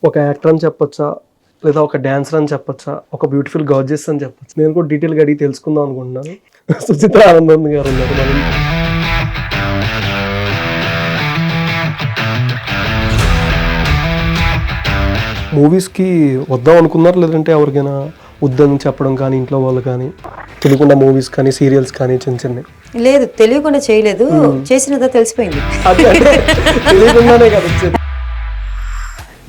ఒక యాక్టర్ అని చెప్పొచ్చా? లేదా ఒక డాన్సర్ అని చెప్పొచ్చా? ఒక బ్యూటిఫుల్ గార్జియస్ అని చెప్పొచ్చు. నేను కూడా డీటెయిల్‌గా అడిగి తెలుసుకుందాం అనుకుంటున్నాను. సుచిత్ర ఆనందన్ గారు ఉన్నారు. మూవీస్‌కి వద్దాం అనుకున్నారా? లేదంటే ఎవరికైనా వద్దని చెప్పడం కానీ, ఇంట్లో వాళ్ళు కానీ, తెలియకుండా మూవీస్ కానీ, సీరియల్స్ కానీ చిన్న చిన్నవి. లేదు, తెలియకుండా చేయలేదు. చేసినదో తెలిసిపోయింది. అదే అంటే తెలియకుండానే కదా వచ్చేది.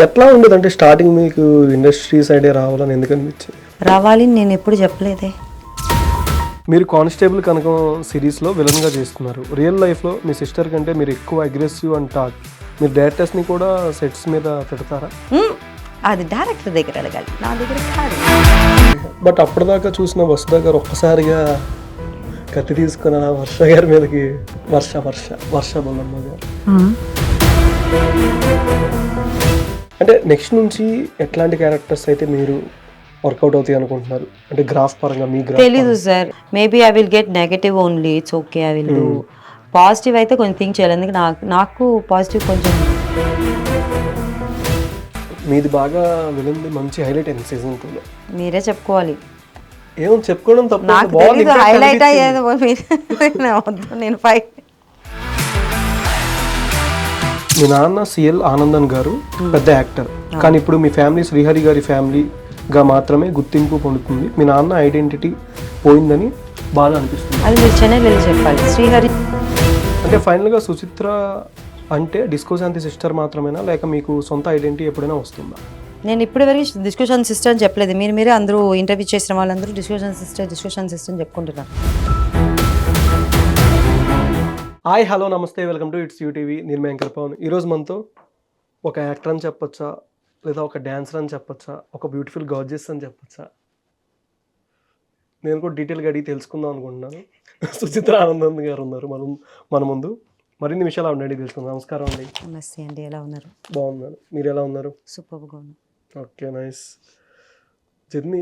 ఎట్లా ఉండేది అంటే స్టార్టింగ్ మీకు ఇండస్ట్రీ సైడే రావాలని ఎందుకు అనిపించింది? రావాలి నేను ఎప్పుడు చెప్పలేదే. మీరు కానిస్టేబుల్ కనకం సిరీస్లో విలన్గా చేస్తున్నారు. రియల్ లైఫ్లో మీ సిస్టర్ కంటే మీరు ఎక్కువ అగ్రెసివ్ అండ్ టాక్. మీరు డైరెక్టర్స్ని కూడా సెట్స్ మీద పెడతారా? అది డైరెక్టర్ దగ్గర అడగాలి, నా దగ్గర కాదు. బట్ అప్పటిదాకా చూసిన వసుధ గారు ఒక్కసారిగా కత్తి తీసుకున్న వర్ష గారి మీదకి వర్ష బొల్లమ్మ గారు అంటే నెక్స్ట్ నుంచి ఎట్లాంటి క్యారెక్టర్స్ అయితే మీరు వర్కౌట్ అవుతాయి అనుకుంటున్నారు? అంటే గ్రాఫ్ పరంగా మీ గ్రాఫ్ తెలీదు sir. Maybe I will get negative only. It's okay, I will do. Positive అయితే కొంచెం థింక్ చేయాలి, ఎందుకంటే నాకు పాజిటివ్ కొంచెం. మీది బాగా వెళ్ళింది, మంచి హైలైట్ అయింది సీజన్ 2లో. మీరే చెప్పుకోవాలి, ఏమో చెప్పుకోవడం తప్ప. నాకు తెలీదు హైలైట్ అయ్యేది. నేను ఫైట్. మీ నాన్న సిఎల్ ఆనందన్ గారు పెద్ద యాక్టర్, కానీ ఇప్పుడు మీ ఫ్యామిలీ శ్రీహరి గారి ఫ్యామిలీగా మాత్రమే గుర్తింపు పొందుతుంది. మీ నాన్న ఐడెంటిటీ పోయిందని బాధ అనిపిస్తుంది. అది మీరు చెన్నై వెళ్ళి చెప్పాలి. శ్రీహరి అంటే ఫైనల్గా సుచిత్ర అంటే డిస్కో శాంతి సిస్టర్ మాత్రమేనా, లేక మీకు సొంత ఐడెంటిటీ ఎప్పుడైనా వస్తుందా? నేను ఇప్పటివరకు డిస్కషన్ సిస్టర్ అని చెప్పలేదు. మీరే అందరూ ఇంటర్వ్యూ చేసిన వాళ్ళందరూ డిస్కషన్ సిస్టర్ అని చెప్పుకుంటున్నారు. హాయ్, హలో, నమస్తే, వెల్కమ్ టు ఇట్స్ యూటీవీ. నేను మీ యాంకర్ పవన్. ఈరోజు మనతో ఒక యాక్టర్ అని చెప్పొచ్చా, లేదా ఒక డాన్సర్ అని చెప్పొచ్చా, ఒక బ్యూటిఫుల్ గార్జియస్ అని చెప్పొచ్చా? నేను కూడా డీటెయిల్గా అడిగి తెలుసుకుందాం అనుకుంటున్నాను. సుచిత్ర ఆనందన్ గారు ఉన్నారు మన ముందు. మరిన్ని విషయాలు ఆవిడ అడిగి తెలుసుకుందాం. నమస్కారం అండి. నమస్తే అండి, ఎలా ఉన్నారు? బాగున్నాను, మీరు ఎలా ఉన్నారు? సూపర్గా ఉన్నాను. Okay, nice. జర్నీ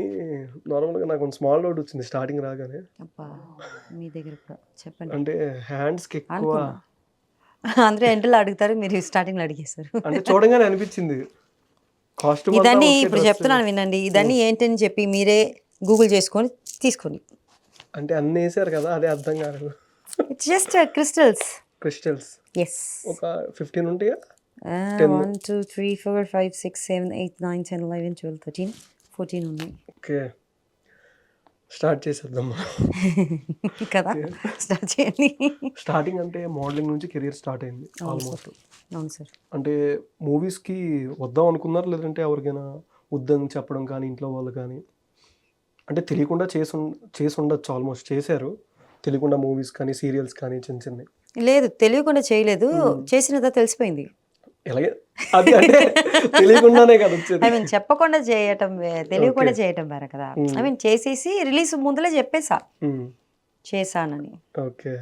నార్మల్గా నాకు కొంచెం స్మాల్ డౌట్ వచ్చింది స్టార్టింగ్ రాగానే. అబ్బా, మీ దగ్గర కూడా చెప్పండి. అంటే హ్యాండ్స్కి ఎక్కువ అందరూ ఎండ్లో అడుగుతారు, మీరు స్టార్టింగ్లో అడిగేశారు. అంటే చూడంగానే అనిపించింది కాస్ట్యూమ్. ఇదన్నీ ఇప్పుడు చెప్తున్నాను వినండి. ఇదన్నీ ఏంటని చెప్పి మీరే గూగుల్ చేసుకొని తీసుకోండి. అంటే అన్నీ వేసారు కదా, అదే అర్థం కాదు. It's just crystals. ఎస్. ఒక 15 ఉంటాయా? 1 2 3 4 5 6 7 8 9 10 11 12 13 14 ఉన్నాయి. ఓకే, స్టార్ట్ చేసేద్దాం కదా, స్టార్ట్ చేయండి. స్టార్టింగ్ అంటే మోడలింగ్ నుంచి కెరీర్ స్టార్ట్ అయింది ఆల్మోస్ట్. అవును సార్. అంటే మూవీస్కి వద్దాం అనుకున్నారు, లేదంటే ఎవరికైనా వద్దని చెప్పడం కానీ, ఇంట్లో వాళ్ళు కానీ, అంటే తెలియకుండా చేసి ఉండొచ్చు. ఆల్మోస్ట్ చేశారు తెలియకుండా మూవీస్ కానీ, సీరియల్స్ కానీ చిన్న చిన్నవి. లేదు, తెలియకుండా చేయలేదు. చేసినదో తెలిసిపోయింది. ఎలాగే అది అంటే తెలియకుండానే కదా వచ్చేది. ఐ మీన్ చెప్పకుండా చేయటం, తెలియకుండా చేయటం వేరే కదా. ఐ మీన్ చేసేసి రిలీజ్ ముందులే చెప్పేసా చేశానని. ఓకే,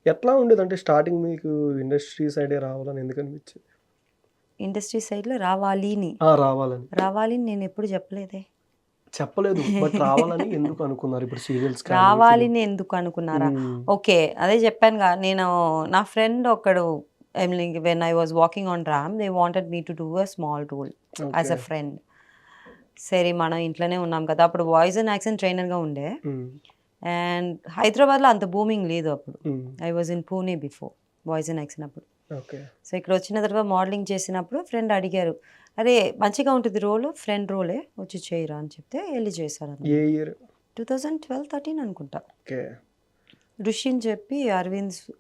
ఎట్లా ఉండేది అంటే స్టార్టింగ్ మీకు ఇండస్ట్రీ సైడే రావాలని ఎందుకు అనిపించింది? ఇండస్ట్రీ సైడ్లో రావాలని నేను ఎప్పుడు చెప్పలేదే. చెప్పలేదు, బట్ రావాలని ఎందుకు అనుకున్నారు? ఇప్పుడు సీరియల్స్ రావాలని ఎందుకు అనుకున్నారా? ఓకే, అదే చెప్పానుగా. నేను నా ఫ్రెండ్ ఒకడు, when I was walking on RAM, they wanted me to do a small role as a friend. సరే, మనం ఇంట్లోనే ఉన్నాం కదా. అప్పుడు వాయిస్ అండ్ యాక్సెంట్ ట్రైనర్గా ఉండే. అండ్ హైదరాబాద్లో అంత బూమింగ్ లేదు అప్పుడు. I was in Pune before voice and accent అప్పుడు. సో ఇక్కడ వచ్చిన తర్వాత మోడలింగ్ చేసినప్పుడు ఫ్రెండ్ అడిగారు, అరే మంచిగా ఉంటుంది రోల్, ఫ్రెండ్ రోలే, వచ్చి చేయరా అని చెప్తే వెళ్ళి చేశారు. 2012-13 అనుకుంటా. ఋషి అని చెప్పి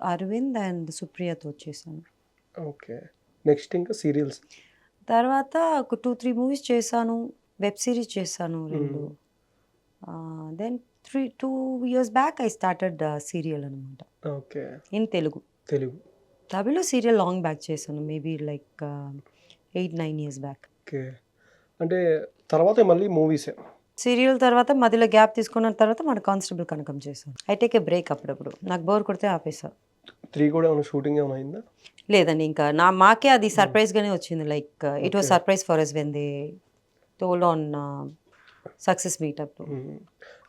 అరవింద్ అండ్ సుప్రియతో వచ్చేసాను. ఓకే, నెక్స్ట్ ఇంకా సీరియల్స్ తర్వాత ఒక 2-3 మూవీస్ చేశాను. వెబ్ సిరీస్ చేశాను 2. Then 2 years back I started serial అనమాట. Okay, in Telugu. తమిళ్లో సీరియల్ లాంగ్ బ్యాక్ చేశాను, maybe like 8-9 years back. Okay, అంటే తర్వాత మళ్ళీ మూవీసే. సీరియల్ తర్వాత మధ్యలో గ్యాప్ తీసుకున్న తర్వాత మన కానిస్టేబుల్ కనకం చేశాను. I take a break. అప్పుడప్పుడు నాకు బోర్ కొడితే ఆపేసా. 3 కూడా ఏమైనా షూటింగ్ ఏమైనా అయిందా? లేదండి, ఇంకా మాకే అది సర్ప్రైజ్గానే వచ్చింది. Like it was surprise for us when they told on success meetup.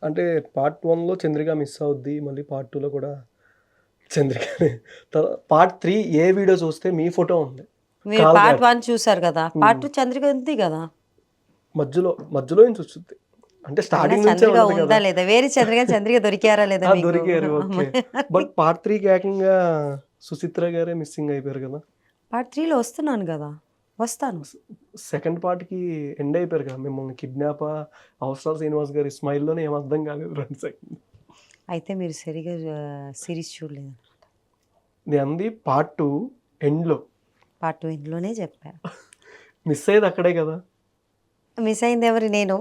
అంటే పార్ట్ 1లో చంద్రిక మిస్ అవుద్ది, మళ్ళీ పార్ట్ 2లో కూడా చంద్రిక. పార్ట్ 3 ఏ వీడియో చూస్తే మీ ఫోటో ఉంది. మీరు కాల్ పార్ట్ ఘాట్ 1 చూసారు కదా, పార్ట్ 2 చంద్రిక ఉంది కదా. మధ్యలో నుంచి వచ్చింది. అంటే అయినా స్టార్టింగ్ నుంచే చంద్రిక ఉండదు ఉందా కదా. లేదా, వేరే చంద్రిక చంద్రిక దొరికారా లేదా మీకు? దొరికారు. ఓకే. బట్ పార్ట్ 3కి ఏకంగా సుచిత్ర గారే మిస్సింగ్ అయిపోయారు కదా. పార్ట్ 3లో వస్తున్నాను కదా, వస్తాను. సెకండ్ పార్ట్కి ఎండ్ అయిపోయారు కదా. మిమ్మల్ని కిడ్నాప్ అవసరాల శ్రీనివాస్ గారి స్మైల్లోనే ఏం అర్థం కాలేదు 2 సెకండ్. అయితే మీరు సరిగా సిరీస్ చూడలేదు. నేను అంది పార్ట్ 2 ఎండ్లో పార్ట్ 2 ఇందులోనే చెప్పా. మిస్ అయ్యేది అక్కడే కదా. మిస్ అయింది ఎవరు? నేను.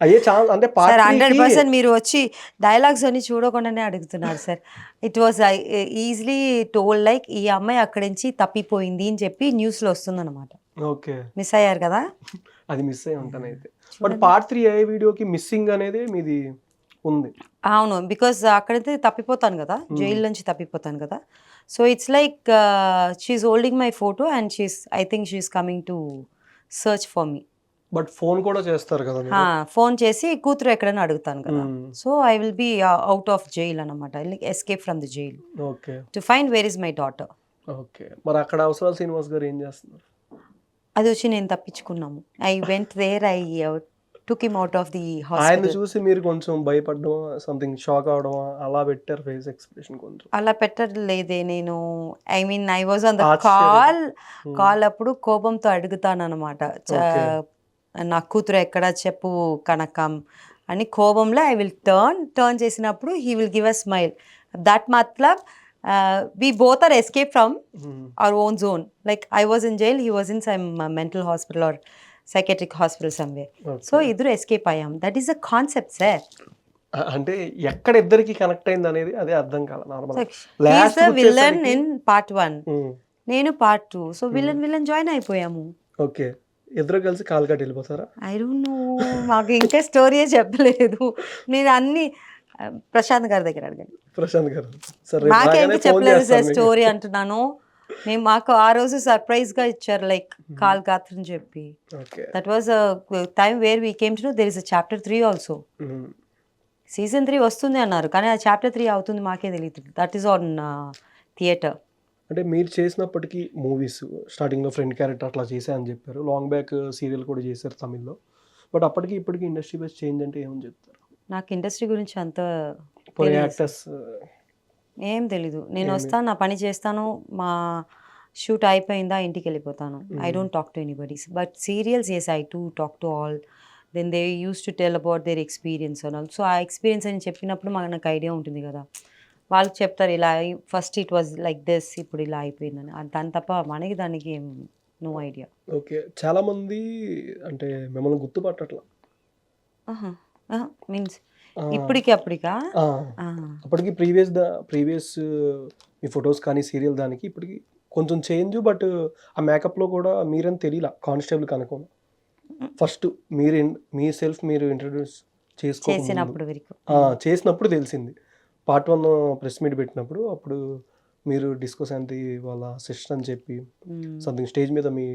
అయ్యే ఛాన్స్ అంటే పార్ట్ సార్ 3కి 100% మీరు వచ్చి డైలాగ్స్ అన్ని చూడకుండానే అడుగుతున్నారు sir. It was easily told like ఈ అమ్మాయి అక్కడి నుంచి తప్పిపోయింది అని చెప్పి న్యూస్లో వస్తుందన్నమాట. ఓకే. మిస్ అయ్యారు కదా. అది మిస్ అయ్యి ఉంటాను అయితే. బట్ పార్ట్ 3 ఏ వీడియోకి మిస్సింగ్ అనేది మీది ఉంది. అవును, బికాజ్ అక్కడైతే తప్పిపోతాను కదా, జైలు నుంచి తప్పిపోతాను కదా. So it's like she's holding my photo and I think she's coming to search for me. But phone కూడా చేస్తారు కదా మీరు. ఫోన్ చేసి కూతురు ఎక్కడైనా అడుగుతాను కదా. Hmm. So I will be out of jail అనమాట, like escape from the jail okay. To find where is my daughter. Okay. మరి అక్కడ అవసరాల శ్రీనివాస్ గారు ఏం చేస్తున్నారు? అది వచ్చి నేను తప్పించుకున్నాము. I went there, I took him out of the ఆయన్ని హాస్పిటల్. చూసి మీరు కొంచెం భయపడడం, సంథింగ్ షాక్ అవడం అలా పెట్టారు ఫేస్ ఎక్స్ప్రెషన్ కొంచెం. అలా పెట్టలేదే నేను. I mean I was on the ఆశ్చర్యం. కాల్ అప్పుడు కోపంతో అడుగుతాను అనమాట. ఓకే. నా కూతురు ఎక్కడ చెప్పు కనకం అని కోపంలో ఐ విల్ టర్న్ చేసినప్పుడు he will give a smile. That మతలబ్ we both are escape from our own zone. Like I was in jail, he was in some mental hospital or psychiatric hospital somewhere. So ఇద్దరు escape అయ్యాం. That is a concept sir. అంటే ఎక్కడ ఇద్దరికి connect అయింది అనేది అదే అర్థం కాల normal. He's the villain in part 1, నేను పార్ట్ 2. సో విలన్ జాయిన్ అయిపోయాము. ఓకే. ఇద్దరు కలిసి కాల్ కట్టి వెళ్ళిపోతారా? ఐ డోంట్ నో, మాకు ఇంకా స్టోరీయే చెప్పలేదు. నేను అన్ని ప్రశాంత్ గారి దగ్గర అడగండి. ప్రశాంత్ గారు సార్ రేపు మాకే రాగానే ఇంకా ఫోన్ చెప్పలేదు సార్ చేస్తాను మీకు. స్టోరీ అంటున్నాను. మేము మాకు ఆ రోజు సర్ప్రైజ్ గా ఇచ్చారు, లైక్ కాల్ కాత్రని చెప్పి. Okay. That was time where we came to know there is a chapter 3 also. Season 3 వస్తుంది అన్నారు, కానీ ఆ చాప్టర్ 3 అవుతుంది మాకే తెలియదు. That is on theatre. అంటే మీరు చేసినప్పటికీ మూవీస్ స్టార్టింగ్లో ఫ్రెండ్ క్యారెక్టర్ అట్లా చేశా అని చెప్పారు. లాంగ్ బ్యాక్ సీరియల్ కూడా చేశారు తమిళ్లో. బట్ అప్పటికి ఇప్పటికి ఇండస్ట్రీ బేస్ చేంజ్ అంటే ఏమని చెప్తారు? నాకు ఇండస్ట్రీ గురించి అంత యాక్టర్స్ ఏం తెలీదు. నేను వస్తాను, నా పని చేస్తాను, మా షూట్ అయిపోయిందా ఇంటికి వెళ్ళిపోతాను. I don't talk to anybodies. But serials as I to talk to all. Then they use to tell about their experience and all. So ఆ ఎక్స్పీరియన్స్ అని చెప్పినప్పుడు మనకు ఐడియా ఉంటుంది కదా. వాళ్ళు చెప్తారు ఇలా first it was like this, ఇప్పుడు ఇలా అయిపోయిందని. దాని తప్ప మనకి దానికి ఏం నో ఐడియా. ఓకే. చాలా మంది అంటే మిమ్మల్ని గుర్తుపట్టట్లా. మీన్స్ ఇప్పటికి అప్పటికా? అప్పటికి ప్రీవియస్ మీ ఫొటోస్ కానీ సీరియల్ దానికి ఇప్పటికి కొంచెం చేంజ్. బట్ ఆ మేకప్లో కూడా మీరని తెలియలా కానిస్టేబుల్ కనుకోండి. ఫస్ట్ మీ సెల్ఫ్ మీరు ఇంట్రడ్యూస్ చేసినప్పుడు వరకు చేసినప్పుడు తెలిసింది. పార్ట్ 1 ప్రెస్ మీట్ పెట్టినప్పుడు అప్పుడు మీరు డిస్కో శాంతి వాళ్ళ సిస్టర్ అని చెప్పి సంథింగ్ స్టేజ్ మీద మీ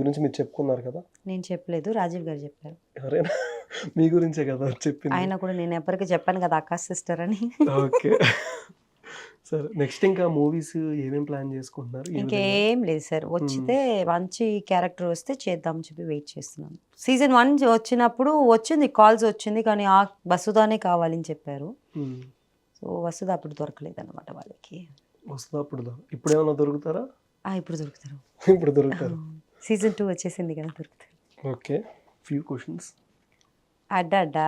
గురించి మీరు చెప్పుకున్నారు కదా. నేను చెప్పలేదు, రాజీవ్ గారు చెప్పారు. ఎవరైనా మీ గురించే కదా చెప్పింది. ఆయన కూడా నేను ఎవరికి చెప్పాను కదా అక్క సిస్టర్ అని. ఓకే. సరే నెక్స్ట్ ఇంకా మూవీస్ ఏమేం ప్లాన్ చేసుకుంటున్నారు? ఇంకేం లేదు సార్, వచ్చితే మంచి క్యారెక్టర్ వస్తే చేద్దాం చెప్పి వెయిట్ చేస్తున్నాను. సీజన్ 1 వచ్చినప్పుడు వచ్చింది, కాల్స్ వచ్చింది, కానీ ఆ వసుధానే కావాలని చెప్పారు. సో వసుధ అప్పుడు దొరకలేదు అనమాట వాళ్ళకి. వస్తుందా ఇప్పుడు ఏమైనా దొరుకుతారా? ఇప్పుడు దొరుకుతారు. ఇప్పుడు దొరుకుతారు. సీజన్ 2 వచ్చేసింది కదా, దొరుకుతారు. ఓకే. Few questions. అడ్డా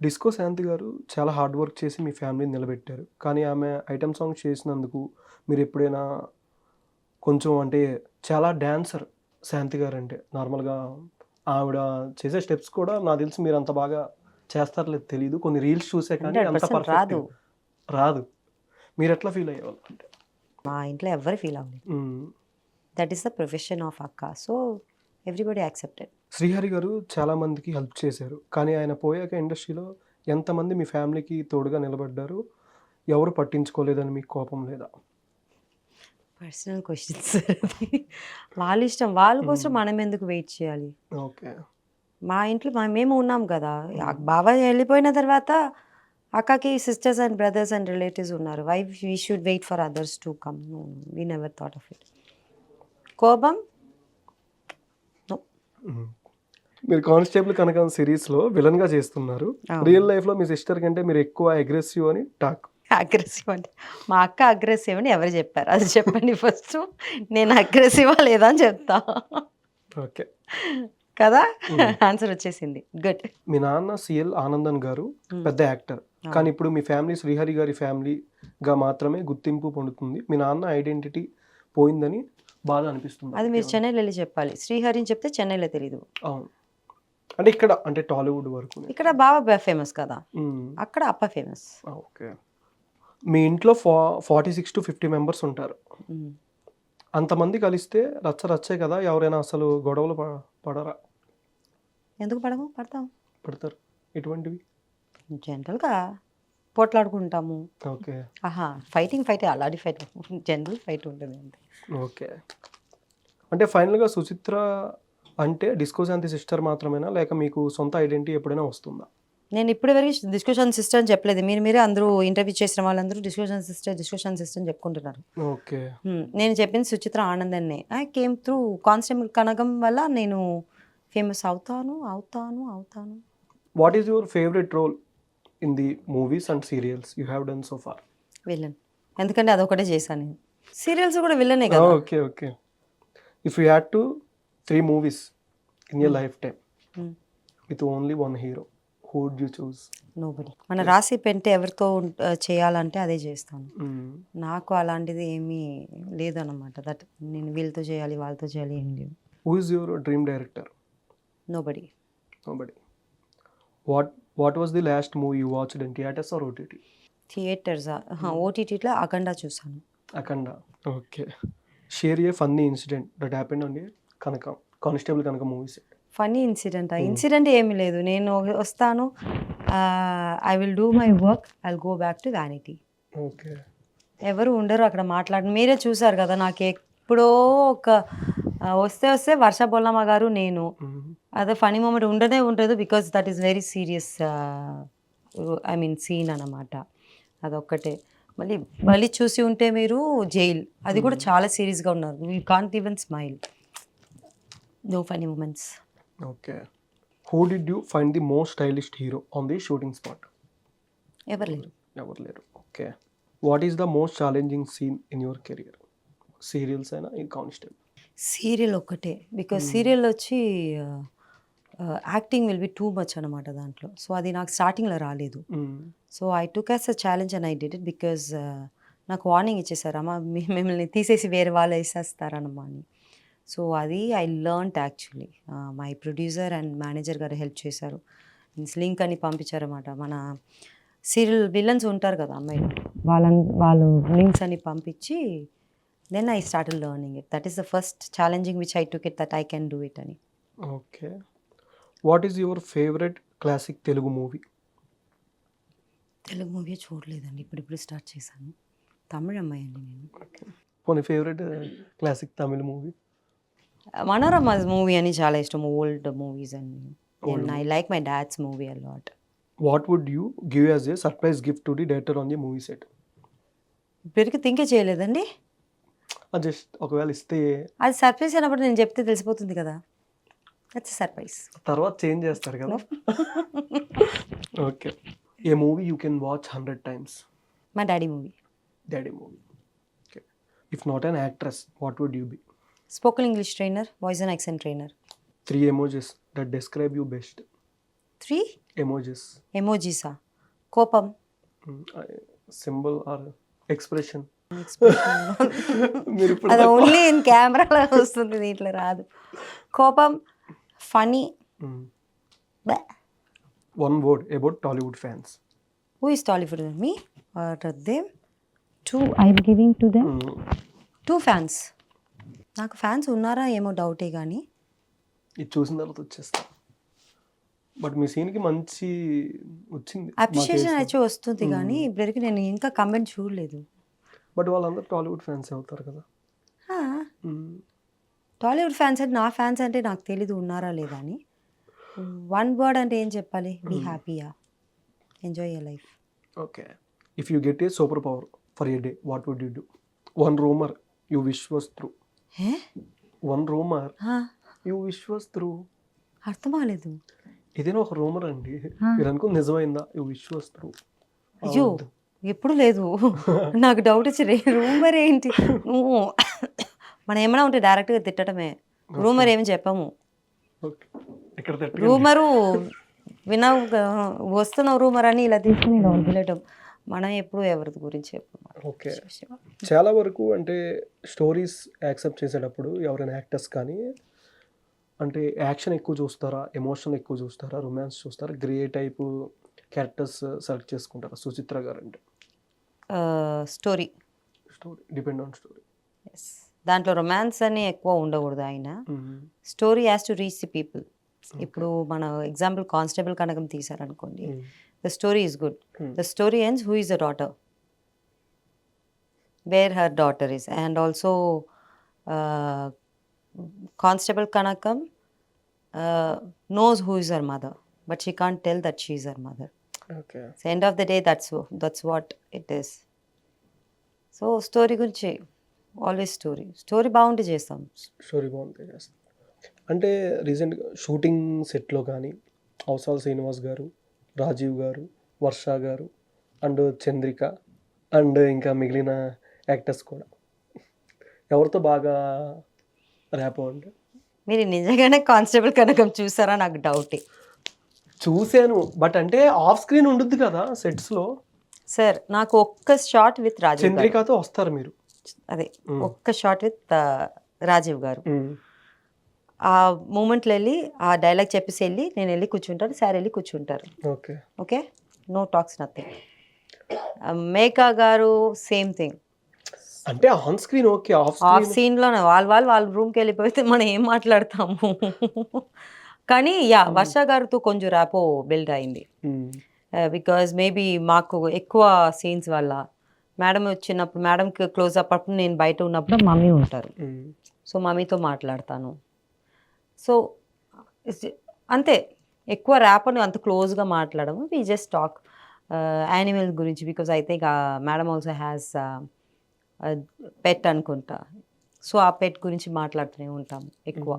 డిస్కో శాంతి గారు చాలా హార్డ్ వర్క్ చేసి మీ ఫ్యామిలీని నిలబెట్టారు. కానీ ఆమె ఐటమ్ సాంగ్ చేసినందుకు మీరు ఎప్పుడైనా కొంచెం అంటే చాలా డాన్సర్ శాంతి గారు అంటే నార్మల్గా ఆవిడ చేసే స్టెప్స్ కూడా నాకు తెలిసి మీరు అంత బాగా చేస్తారలేదు తెలియదు. కొన్ని రీల్స్ చూసే కానీ అంత పర్ఫెక్ట్ రాదు. మీరు ఎట్లా ఫీల్ అయ్యేవాళ్ళు? అంటే మా ఇంట్లో ఎవరు ఫీల్ అవ్వలేదు. That is the profession of అక్క. So everybody accepted. శ్రీహరి గారు చాలా మందికి హెల్ప్ చేశారు. కానీ ఆయన పోయాక ఇండస్ట్రీలో ఎంతమంది మీ ఫ్యామిలీకి తోడుగా నిలబడ్డారు? ఎవరు పట్టించుకోలేదని మీకు కోపం లేదా? Personal questions. వాళ్ళ ఇష్టం, వాళ్ళ కోసం మనం ఎందుకు వెయిట్ చేయాలి? ఓకే. మా ఇంట్లో మేము ఉన్నాం కదా. బాబా వెళ్ళిపోయిన తర్వాత అక్కకి sisters and brothers and relatives ఉన్నారు. Why we should wait for others to come? We never thought of it. కోపం మీరు కానిస్టేబుల్ కనకం సిరీస్లో విలన్గా చేస్తున్నారు. అవును. రియల్ లైఫ్లో మీ సిస్టర్ కంటే మీరు ఎక్కువ అగ్రెసివ్ అని టాక్. అగ్రెసివ్ అంటే మా అక్క అగ్రెసివ్ అని ఎవరు చెప్పారు? అది చెప్పండి ఫస్ట్. నేను అగ్రెసివా లేదా అని చెప్తా. ఓకే. కదా, ఆన్సర్ వచ్చేసింది. గుడ్. మీ నాన్న సిఎల్ ఆనందన్ గారు పెద్ద యాక్టర్, కానీ ఇప్పుడు మీ ఫ్యామిలీ శ్రీహరి గారి ఫ్యామిలీగా మాత్రమే గుర్తింపు పొందుతుంది. మీ నాన్న ఐడెంటిటీ పోయిందని బాధ అనిపిస్తుంది. అది మీరు చెన్నైలో వెళ్ళి చెప్పాలి. శ్రీహరిని చెప్తే చెన్నైలో తెలీదు. అవును, అంటే ఇక్కడ అంటే టాలీవుడ్ వరకు. ఇక్కడ బాబా ఫేమస్ కదా, అక్కడ అప్ప ఫేమస్. ఓకే. మీ ఇంట్లో 46 to 50 మెంబర్స్ ఉంటారు. అంతమంది కలిస్తే రచ్చ రచ్చే కదా, ఎవరైనా అసలు గొడవలు పడరా? ఎందుకు పడము? పడతాం. పడతారు. ఎటువంటివి? జనరల్గా పోట్లాడుకుంటాము. ఓకే. ఫైట్ అలాంటి ఫైట్ జనరల్ ఫైట్ ఉంటుంది అంతే. ఓకే. అంటే ఫైనల్గా సుచిత్ర అంటే డిస్కో శాంతి సిస్టర్ మాత్రమేనా, లేక మీకు సొంత ఐడెంటిటీ ఎప్పుడైనా వస్తుందా? నేను ఇప్పటి వరకు డిస్కషన్ సిస్టర్ అని చెప్పలేదు. మీరే అందరూ ఇంటర్వ్యూ చేసిన వాళ్ళందరూ డిస్కషన్ సిస్టర్ అని చెప్పుకుంటున్నారు. ఓకే. నేను చెప్పింది సుచిత్ర ఆనందన్నే. I came through constable Kanakam వల్ల నేను ఫేమస్ అవుతాను. What is your favourite role in the movies and serials you have done so far? Villain. ఎందుకంటే అదొకటే చేశాను నేను. సీరియల్స్ కూడా విలనే కదా. Okay. If you had to 3 movies in your life time with only 1 hero, who would you choose? Nobody. మన రాసి పెంటే ఎవరితో చేయాలంటే అదే చేస్తాను. నాకు అలాంటిది ఏమీ లేదన్నమాట. దట్ నేను వీళ్ళతో చేయాలి వాళ్ళతో చేయాలి ఏం లేదు. Who is your dream director? Nobody. What was the last movie you watched in theaters or OTT? Theatres ఓటీటీలో అఖండ చూసాను. Akhanda. Okay. Share a funny incident that happened on Kanakam constable Kanakam movies. Funny incident ఏమీ లేదు. నేను వస్తాను, I will do my work, I will go back to vanity. Okay. ఎవరు ఉండరు అక్కడ మాట్లాడి. మీరే చూసారు కదా, నాకు ఎప్పుడో ఒక వస్తే వర్ష బొల్లమ్మ గారు నేను, అదే ఫనీ మూమెంట్ ఉండదు. Because that is very serious scene అన్నమాట. అదొక్కటే. మళ్ళీ చూసి ఉంటే మీరు జైల్, అది కూడా చాలా సీరియస్గా ఉన్నారు. You can't even smile. No funny moments. Okay. Who did you find the most stylish hero on the shooting spot? ఎవరు లేరు. Okay. What is the most challenging scene in your career? Serials అయినా ఈ constable? Serial ఒక్కటే. Because serial వచ్చి acting will be too much అనమాట దాంట్లో. So అది నాకు స్టార్టింగ్లో రాలేదు. So I took as a challenge and I did it. Because నాకు వార్నింగ్ ఇచ్చేసారు, అమ్మ మిమ్మల్ని తీసేసి వేరే వాళ్ళు వేసేస్తారనమ్మా అని. సో అది I learnt actually. My producer and manager గారు హెల్ప్ చేశారు. లింక్ అని పంపించారన్నమాట. మన సీరియల్ విలన్స్ ఉంటారు కదా అమ్మాయిలు, వాళ్ళు లింక్స్ అని పంపించి then I started learning it. That is the first challenging which I took it, that I can do it అని. Okay. What is your favourite classic Telugu movie? Telugu movie చూడలేదండి, ఇప్పుడు స్టార్ట్ చేశాను. తమిళ అమ్మాయి అండి నేను. పోనీ favourite classic Tamil movie? Manorama movie అని చాలా ఇష్టం, ఓల్డ్ మూవీస్ అన్ని. I like my dad's movie a lot. What would you give as a surprise gift to the director on the movie set? ఇప్పటికీ థింకే చేయలేదండి. జస్ట్ ఒకవేళ ఇస్తే? అది సర్ప్రైజ్ అయినప్పుడు నేను చెప్తే తెలిసిపోతుంది కదా, దట్స్ సర్ప్రైజ్. తర్వాత చేంజ్ చేస్తారు కదా. Okay. A movie you can watch 100 times? మా daddy movie. Okay. If not an actress, what would you be? Spoken English trainer, voice and accent trainer. 3 emojis that describe you best. 3 emojis. కోపం. Symbol or expression? అది only in కెమెరాలో వస్తుంది, దీంట్లో రాదు. కోపం, funny. One word about Tollywood fans. Who is Tollywood? Me or them? 2 I'm giving to them. 2 fans. నాకు fans ఉన్నారా ఏమో డౌటే కానీ ఇది చూసిన తర్వాత వచ్చేస్తా. బట్ మీ సీన్కి మంచి వచ్చింది, అప్రిషియేషన్ అయితే వస్తుంది కానీ ఇప్పటివరకు నేను ఇంకా కమెంట్ చూడలేదు. బట్ వాళ్ళందరూ టాలీవుడ్ ఫ్యాన్స్ అవుతారు కదా. టాలీవుడ్ ఫ్యాన్స్ అంటే, నా ఫ్యాన్స్ అంటే నాకు తెలీదు ఉన్నారా లేదా అని. 1 word అంటే ఏం చెప్పాలి? బీ హ్యాపీయా, enjoy your life. Okay. If you get a super power for a day, what would you do? 1 rumor you wish was true. One rumour you wish was true. అర్థం అవ్వలేదు. ఇదేనా ఒక రూమర్ అండి, ఆ. మీరు అనుకుని నిజమైందా? You wish was true. అయ్యో ఎప్పుడు లేదు. నాకు డౌట్ వచ్చి రూమర్ ఏంటి నువ్వు మనం ఏమైనా ఉంటే డైరెక్ట్గా తిట్టడమే. రూమర్ ఏమి చెప్పము. ఓకే, ఇక్కడ తట్టి రూమరు వినవు వస్తున్న రూమర్ అని ఇలా తీసుకుని ఇలా వదిలేయటం. మనం ఎప్పుడు ఎవరి గురించి చెప్పము. ఓకే, చాలా వరకు అంటే స్టోరీస్ యాక్సెప్ట్ చేసేటప్పుడు ఎవరైనా యాక్టర్స్ కానీ అంటే యాక్షన్ ఎక్కువ చూస్తారా, ఎమోషన్ ఎక్కువ చూస్తారా, రొమాన్స్ చూస్తారా, గ్రే టైపు క్యారెక్టర్స్ సెలెక్ట్ చేసుకుంటారా? సుచిత్ర గారు అంటే story story depend on story. దాంట్లో రొమాన్స్ అని ఎక్కువ ఉండకూడదు. ఆయన story has to reach the people. ఇప్పుడు మన ఎగ్జాంపుల్ కానిస్టేబుల్ కనకం తీసారనుకోండి, the story is good. The story ends who is the daughter, where her daughter is, and also constable Kanakam knows who is her mother, but she can't tell that she is her mother. Okay, So end of the day, that's what it is. So story గురించి always story బాగుంటే చేస్తాం. Story బాగుంది చేస్తాం. అంటే రీసెంట్గా shooting సెట్లో కానీ అవసాల శ్రీనివాస్ గారు, రాజీవ్ గారు, వర్ష గారు అండ్ చంద్రిక అండ్ ఇంకా మిగిలిన యాక్టర్స్ కూడా ఎవరితో బాగా ర్యాపో అంటే? మీరు నిజంగానే కానిస్టేబుల్ కనకం చూసారా? నాకు డౌటే. చూశాను, బట్ అంటే ఆఫ్ స్క్రీన్ ఉంటుంది కదా సెట్స్లో. సార్ నాకు ఒక్క షాట్ విత్ రాజీవ్ గారు, చంద్రికతో వస్తారు మీరు. అదే ఒక్క షాట్ విత్ రాజీవ్ గారు. ఆ మూమెంట్లో వెళ్ళి ఆ డైలాగ్ చెప్పేసి వెళ్ళి నేను వెళ్ళి కూర్చుంటాను, సార్ వెళ్ళి కూర్చుంటారు. Okay okay, no talks nothing. Meka గారు సేమ్ థింగ్. అంటే on screen okay, off off సీన్లోనే వాళ్ళ రూమ్కి వెళ్ళిపోతే మనం ఏం మాట్లాడతాము. కానీ యా వర్ష గారితో కొంచెం ర్యాపో బిల్డ్ అయింది. బికాజ్ మేబీ మాకు ఎక్కువ సీన్స్ వల్ల మేడం వచ్చినప్పుడు, మేడంకి క్లోజ్ అప్ అప్పుడు నేను బయట ఉన్నప్పుడు మమ్మీ ఉంటారు, సో మమ్మీతో మాట్లాడతాను. సో అంతే, ఎక్కువ ర్యాప్ అని అంత క్లోజ్గా మాట్లాడము. వీ జస్ట్ టాక్ యానిమల్ గురించి, because I think madam also has pet అనుకుంటా. సో ఆ పెట్ గురించి మాట్లాడుతూనే ఉంటాము ఎక్కువ.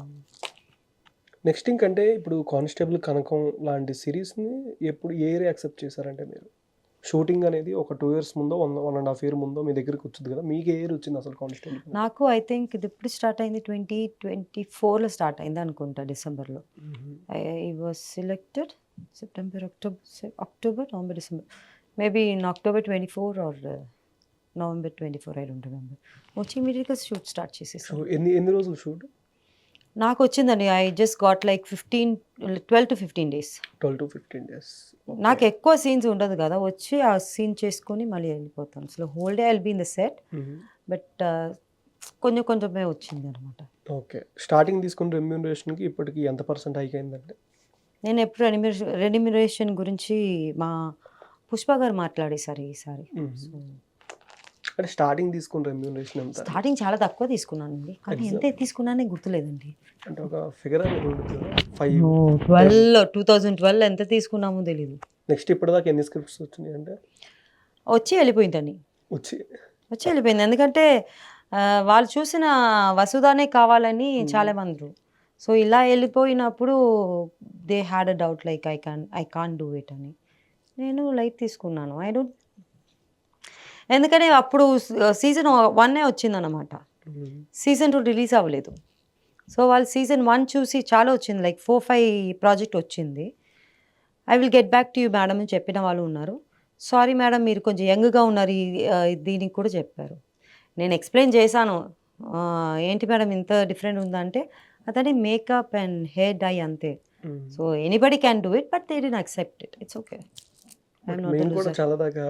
నెక్స్ట్ ఇంకంటే ఇప్పుడు కానిస్టేబుల్ కనకం లాంటి సిరీస్ని ఎప్పుడు ఏ ఇయర్ యాక్సెప్ట్ చేశారంటే మీరు? షూటింగ్ అనేది ఒక 2 years ముందో 1.5 year ముందో మీ దగ్గరికి వచ్చింది కదా, మీకు ఏ ఇయర్ వచ్చింది అసలు కానిస్టేబుల్? నాకు ఐ థింక్ ఇది ఎప్పుడు స్టార్ట్ అయింది, 2024లో స్టార్ట్ అయింది అనుకుంటా, డిసెంబర్లో. I was selected September, October, November, December, maybe in October 24 or November 24, I don't remember. వచ్చి ఇమీడియట్గా షూట్ స్టార్ట్ చేసేసాను. ఎన్ని రోజులు షూట్? నాకు వచ్చిందండి, I just got like 12 to 15 days. 12 to 15 days. నాకు ఎక్కువ సీన్స్ ఉండదు కదా, వచ్చి ఆ సీన్ చేసుకొని మళ్ళీ వెళ్ళిపోతాను. So whole day I will be in the set, but కొంచెమే వచ్చింది అనమాట. ఓకే, స్టార్టింగ్ తీసుకున్న రెమ్యూనరేషన్కి ఇప్పటికి ఎంత % హైక్ అయిందంటే? నేను ఎప్పుడు రెమ్యూనరేషన్ గురించి మా పుష్ప గారు మాట్లాడేసారు ఈసారి. అంటే స్టార్టింగ్ తీసుకున్న రెమ్యూనరేషన్ ఎంత? స్టార్టింగ్ చాలా తక్కువ తీసుకున్నానండి, కానీ ఎంత తీసుకున్నానే గుర్తులేదండి. అంటే ఒక ఫిగర్ అనేది ఉంటుంది కదా, 2012 ఎంత తీసుకున్నామో తెలీదు. నెక్స్ట్ ఇప్పటిదాకా ఎన్ని స్క్రిప్ట్స్ వచ్చినాయి అంటే? వచ్చి వెళ్ళిపోయిందండి, వచ్చి వెళ్ళిపోయింది. ఎందుకంటే వాళ్ళు చూసిన వసుధానే కావాలని చాలా మంది. సో ఇలా వెళ్ళిపోయినప్పుడు they had a doubt like I can't do it అని. నేను లైట్ తీసుకున్నాను. ఐ డోంట్, ఎందుకని అప్పుడు season 1 వచ్చిందన్నమాట, season 2 రిలీజ్ అవ్వలేదు. సో వాళ్ళు season 1 చూసి చాలా వచ్చింది, లైక్ 4-5 ప్రాజెక్ట్ వచ్చింది. I will get back to you madam అని చెప్పిన వాళ్ళు ఉన్నారు. సారీ మేడం, మీరు కొంచెం యంగ్గా ఉన్నారు, దీనికి కూడా చెప్పారు. నేను ఎక్స్ప్లెయిన్ చేశాను, ఏంటి మేడం ఇంత డిఫరెంట్ ఉందంటే అతని మేకప్ అండ్ హెయిర్ డై అంతే. So anybody can do it, but they didn't accept it. It's okay. మేము కూడా చాలా దాకా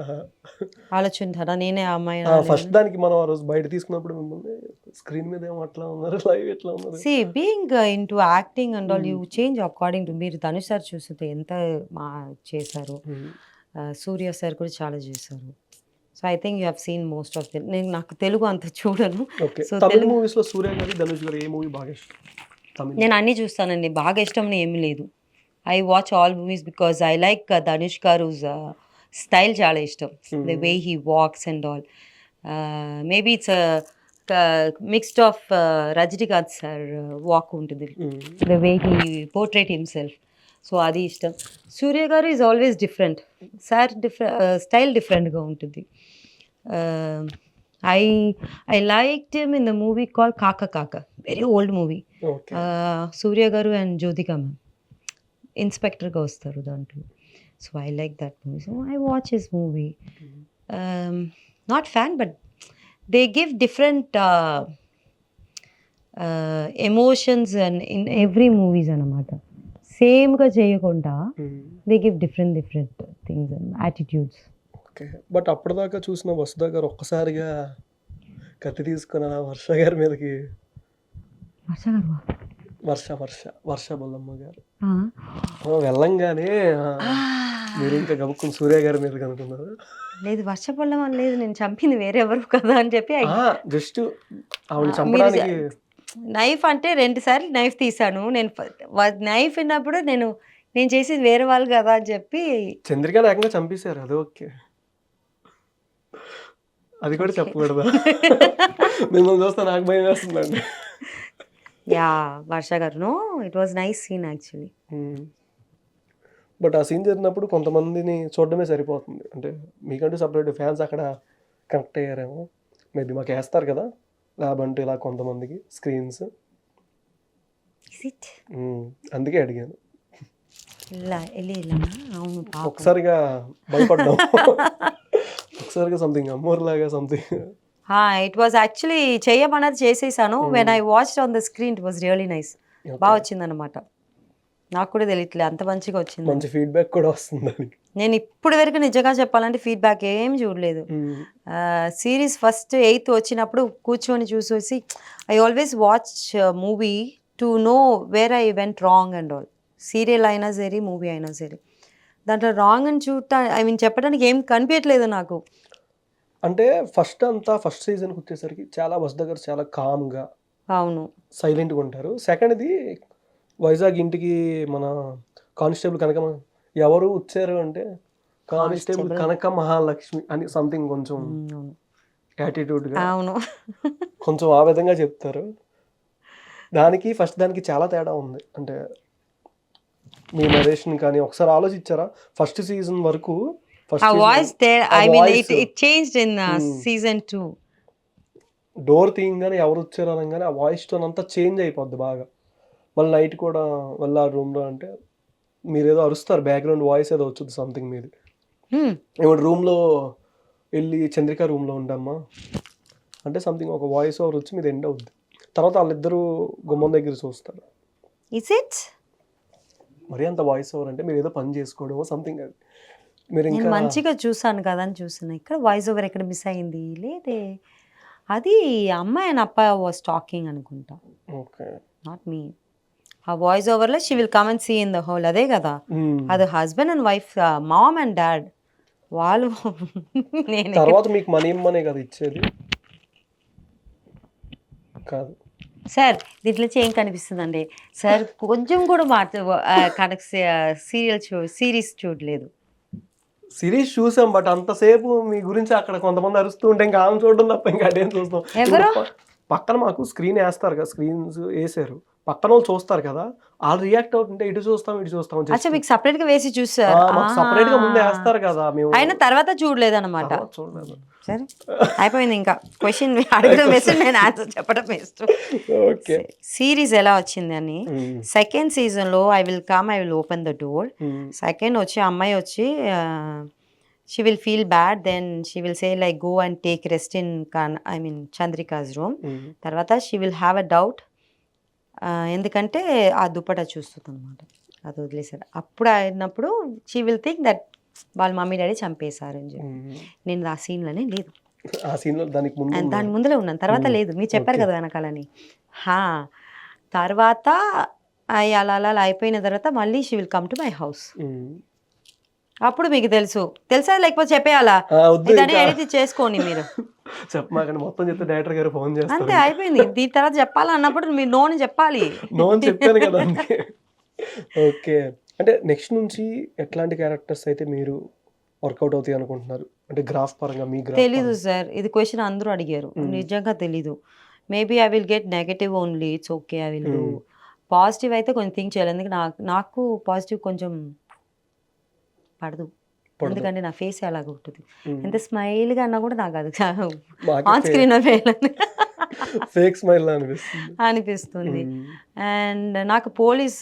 ఆలోచించారా నేనే ఆ అమ్మాయి ఫస్ట్ దానికి మనం ఆ రోజు బయట తీసుకున్నప్పుడు మిమ్మల్ని స్క్రీన్ మీద ఏమో అట్లా ఉన్నారు, లైవ్ ఎట్లా ఉన్నారు. See being into acting and all you change according to. మీరు ధనుష్ సార్ చూస్తే ఎంత చేశారు, సూర్య సార్ కూడా చాలా చేశారు. So I think you have seen most of them. నేను నాకు తెలుగు అంత చూడను. సో తమిళ మూవీస్లో సూర్య గారి, ధనుష్ గారు ఏ మూవీ బాగా ఇష్టం? నేను అన్నీ చూస్తానండి, బాగా ఇష్టం అని ఏమీ లేదు. I watch all movies because I like Dhanush garu style చాలా ఇష్టం, the way he walks and all. Maybe it's mixed of Rajinikanth sir walk ఉంటుంది, the way he portrait himself. So అది ఇష్టం. Suriya garu is always different, sir style డిఫరెంట్గా ఉంటుంది. I liked him in the movie call Kaakha Kaakha, very old movie. Okay. Suriya garu and Jyothika ma'am ఇన్స్పెక్టర్గా వస్తారు దాంట్లో. So I like that movie, so I watch his movie. Not fan, but they give different emotions and in every movies అన్నమాట. సేమ్గా చేయకుండా they give different things and attitudes. Okay. But అప్పటిదాకా చూసిన వసుధ గారు ఒక్కసారిగా కత్తి తీసుకుని అలా వర్ష గారి మీదకి, వర్ష గారు, వర్ష బొల్లమ్మ గారు వెళ్ళంగానే మీరు ఇంకా గబుక్కుని సూర్య గారి మీదకి అనుకున్నారు? లేదు, వర్షపడడం అని లేదు, నేను చంపింది వేరెవరు కదా అని చెప్పి జస్ట్ ఆవిడ చంపడానికి నైఫ్ అంటే 2 సార్లు నైఫ్ తీసాను. నేను నైఫ్ విన్నప్పుడు నేను చేసేది వేరే వాళ్ళు కదా అని చెప్పి చంద్రిక ఏకంగా చంపేశారు. అది ఓకే, అది కూడా చెప్పకూడదా? మిమ్మల్ని చూస్తే నాకు భయం వేస్తుందండి. యా, వర్ష గారు, no, it was nice scene actually. But ఆ సీన్ జరిగినప్పుడు కొంతమందిని చూడడమే సరిపోతుంది. అంటే మీకంటూ సపరేట్ ఫ్యాన్స్ అక్కడ కనెక్ట్ అయ్యారేమో. మేబీ మాకు వేస్తారు కదా ల్యాబ్ అంటే ఇలా కొంతమందికి స్క్రీన్స్, అందుకే అడిగాను. ఒకసారిగా భయపడ్డాం, ఒకసారిగా సంథింగ్ అమ్మోర్ లాగా సంథింగ్. ఇట్ వాజ్ యాక్చువల్లీ చేయమన్నది చేసేసాను. When I watched on the screen it was really nice. బాగా వచ్చింది అనమాట. నాకు కూడా తెలియట్లే అంత మంచిగా వచ్చింది. మంచి ఫీడ్బ్యాక్ కూడా వస్తుంది. నేను ఇప్పుడు వరకు నిజంగా చెప్పాలంటే ఫీడ్బ్యాక్ ఏం చూడలేదు. సిరీస్ ఫస్ట్ 8th వచ్చినప్పుడు కూర్చొని చూసేసి I always watch movie to know where I went wrong and all. Serial అయినా సరే, మూవీ అయినా సరే, దాంట్లో రాంగ్ అని చెప్పడానికి ఏం కనిపించట్లేదు నాకు. అంటే ఫస్ట్ సీజన్కి వచ్చేసరికి చాలా వసుధ గారు చాలా కామ్గా, అవును, సైలెంట్గా ఉంటారు. సెకండ్ది వైజాగ్ ఇంటికి మన కానిస్టేబుల్ కనక ఎవరు వచ్చారు అంటే కానిస్టేబుల్ కనక మహాలక్ష్మి అని సంథింగ్ కొంచెం యాటిట్యూడ్గా, అవును, కొంచెం ఆ విధంగా చెప్తారు. దానికి చాలా తేడా ఉంది. అంటే మీ నరేషన్ కానీ ఒకసారి ఆలోచించారా? ఫస్ట్ సీజన్ వరకు డోర్ తీయంగానే ఎవరు వచ్చారు అనగానే ఆ వాయిస్ టోన్ అంతా చేంజ్ అయిపోద్ది బాగా. మళ్ళీ నైట్ కూడా వెళ్ళారు రూమ్లో అంటే మీరు ఏదో అరుస్తారు, బ్యాక్గ్రౌండ్ వాయిస్ ఏదో వచ్చింది సంథింగ్ మీది. ఏమంటే రూమ్లో వెళ్ళి చంద్రిక రూమ్లో ఉండమ్మా అంటే సంథింగ్ ఒక వాయిస్ ఓవర్ వచ్చి మీది ఎండ్ అవుద్ది. తర్వాత వాళ్ళిద్దరూ గుమ్మం దగ్గర చూస్తారు. మరి అంత వాయిస్ ఓవర్ అంటే మీరు ఏదో పని చేసుకోవడమో సంథింగ్. అది మీరు ఇంకా మంచిగా చూసాను కదా అని చూస్తున్నా, ఇక్కడ వాయిస్ ఓవర్ ఎక్కడ మిస్ అయింది లేదే. అది అమ్మాయి అండ్ అబ్బాయి వాస్ టాకింగ్ అనుకుంటా, ఓకే, నాట్ మీ. ఆ వాయిస్ ఓవర్లో she will come and see in the whole, అదే కదా. అది husband and wife, mom and dad వాళ్ళు. నేను తర్వాత మీకు మనీ ఇమ్మనే కదా ఇచ్చేది కాదు సార్. దీంట్లో ఏం కనిపిస్తుందండి సార్? కొంచెం కూడా సిరీస్ చూడలేదు. సిరీస్ చూసాం, బట్ అంతసేపు మీ గురించి అక్కడ కొంతమంది అరుస్తూ ఉంటే ఇంకా ఆమె చూడడం తప్ప ఇంకా అదేం చూస్తాం. పక్కన మాకు స్క్రీన్ వేస్తారు కదా, స్క్రీన్స్ వేసారు, పక్కన వాళ్ళు చూస్తారు కదా, వాళ్ళు రియాక్ట్ అవుతుంటే ఇటు చూస్తాం మీకు సపరేట్ గా వేసి చూసారు, సపరేట్ గా ముందే వేస్తారు కదా. మేము అయినా తర్వాత చూడలేదు అనమాట. చూడలేదు. సరే, అయిపోయింది. ఇంకా క్వశ్చన్ అడగడం వేసి నేను ఆన్సర్ చెప్పడం వేస్ట్. సిరీస్ ఎలా వచ్చింది అని, సెకండ్ సీజన్ లో I will open the door. Second వచ్చి అమ్మాయి వచ్చి she will feel bad, then she will say like go and take rest in Chandrika's room. తర్వాత she will have a doubt, ఎందుకంటే ఆ దుప్పట చూస్తుంది అనమాట, అది వదిలేసారు. అప్పుడు అయినప్పుడు షీ విల్ థింక్ దట్ వాళ్ళ మమ్మీ డాడీ చంపేశారు అని చెప్పి. నేను ఆ సీన్లోనే లేదు, దాని ముందులో ఉన్నాను, తర్వాత లేదు. మీరు చెప్పారు కదా వెనకాలని. తర్వాత అలా అయిపోయిన తర్వాత మళ్ళీ she will come to my house. అప్పుడు మీకు తెలుసా లేకపోతే చెప్పేయాలా? ఎడిట్ చేసుకోండి మీరు, మొత్తం చెప్తే డైరెక్టర్ గారు ఫోన్ చేస్తారు. అంతే, అయిపోయింది. దీని తర్వాత చెప్పాలా అన్నప్పుడు మీరు నో అని చెప్పాలి. నో అని చెప్పాను కదా. ఓకే, అంటే నెక్స్ట్ నుంచి ఎట్లాంటి క్యారెక్టర్స్ అయితే మీరు వర్కౌట్ అవుతాయి అనుకుంటున్నారు? అంటే గ్రాఫ్ పరంగా మీ గ్రాఫ్. తెలీదు సార్, ఇది క్వశ్చన్ అందరూ అడిగారు, నిజంగా తెలీదు. Maybe I will get negative only, it's okay, I will do. Positive అయితే కొంచెం థింక్ చేయాలి, ఎందుకంటే నాకు పాజిటివ్ కొంచెం పడదు, ఎందుకంటే నా ఫేస్ అలాగ ఉంటుంది. ఎంత స్మైల్గా అన్నా కూడా నాకు అది ఆన్ స్క్రీన్ ఫేక్ స్మైల్ అనిపిస్తుంది. అనిపిస్తుంది. అండ్ నాకు పోలీస్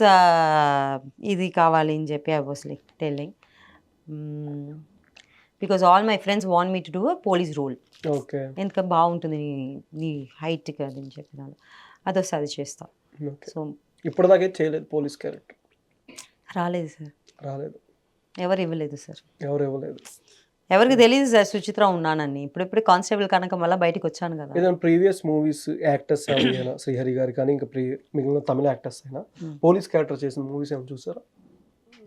ఇది కావాలి అని చెప్పి I was like telling, because all my friends want me to do a police role. Okay. ఎందుకంటే బాగుంటుంది నీ హైట్కి అది అని చెప్పినాను, అదొస్తే అది చేస్తా. సో ఇప్పటిదాకా చేయలేదు పోలీస్ క్యారెక్టర్? రాలేదు సార్, రాలేదు. ఎవరు ఇవ్వలేదు సార్, ఎవరు ఇవ్వలేదు. ఎవరికి తెలియదు సార్ సుచిత్ర ఉన్నానని. ఇప్పుడు కానిస్టేబుల్ కనుక మళ్ళీ బయటకు వచ్చాను కదా. ఏదైనా ప్రీవియస్ మూవీస్ యాక్టర్స్ అయినా శ్రీహరి గారు కానీ ఇంకా మిగిలిన తమిళ యాక్టర్స్ అయినా పోలీస్ క్యారెక్టర్ చేసిన మూవీస్ ఏమైనా చూసారా?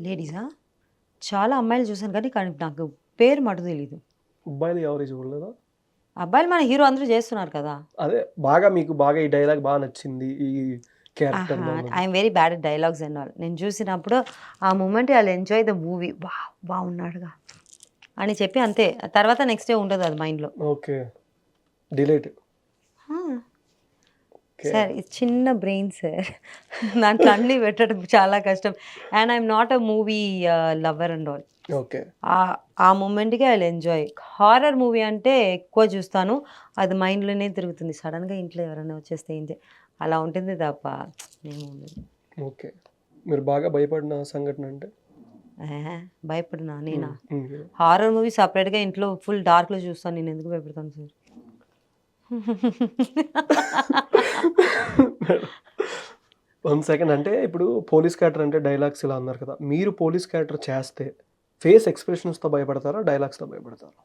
లేడీసా? చాలా అమ్మాయిలు చూసాను కానీ కానీ నాకు పేరు మటు తెలీదు. అబ్బాయిలు ఎవరు చూడలేదా? అబ్బాయిలు మన హీరో అందరూ చేస్తున్నారు కదా. అదే మీకు బాగా ఈ డైలాగ్ బాగా నచ్చింది ఈ character? I'm very bad at dialogues and all. నేను చూసినప్పుడు ఆ moment I enjoy the movie, బాగున్నాడుగా అని చెప్పి అంతే. తర్వాత నెక్స్ట్ డే ఉండదు అది మైండ్లో. Okay, delete. సార్ ఇది చిన్న బ్రెయిన్ సార్, దాంట్లో అన్నీ పెట్టడం చాలా కష్టం. And I'm not a movie lover and all. Okay. ఆ మూమెంట్కి ఐ ఎంజాయ్. హారర్ మూవీ అంటే ఎక్కువ చూస్తాను, అది మైండ్లోనే తిరుగుతుంది. సడన్గా ఇంట్లో ఎవరైనా వచ్చేస్తే ఏంటి అలా ఉంటుంది తప్ప ఏముండదు. ఓకే. మీరు బాగా భయపడిన సంఘటన అంటే? భయపడినా నేనా? హారర్ మూవీ సపరేట్గా ఇంట్లో ఫుల్ డార్క్లో చూస్తాను, నేను ఎందుకు భయపడతాను సార్? 1 సెకండ్. అంటే ఇప్పుడు పోలీస్ క్యారెక్టర్ అంటే డైలాగ్స్ ఇలా అన్నారు కదా, మీరు పోలీస్ క్యారెక్టర్ చేస్తే ఫేస్ ఎక్స్ప్రెషన్స్తో భయపడతారా, డైలాగ్స్తో భయపడతారా?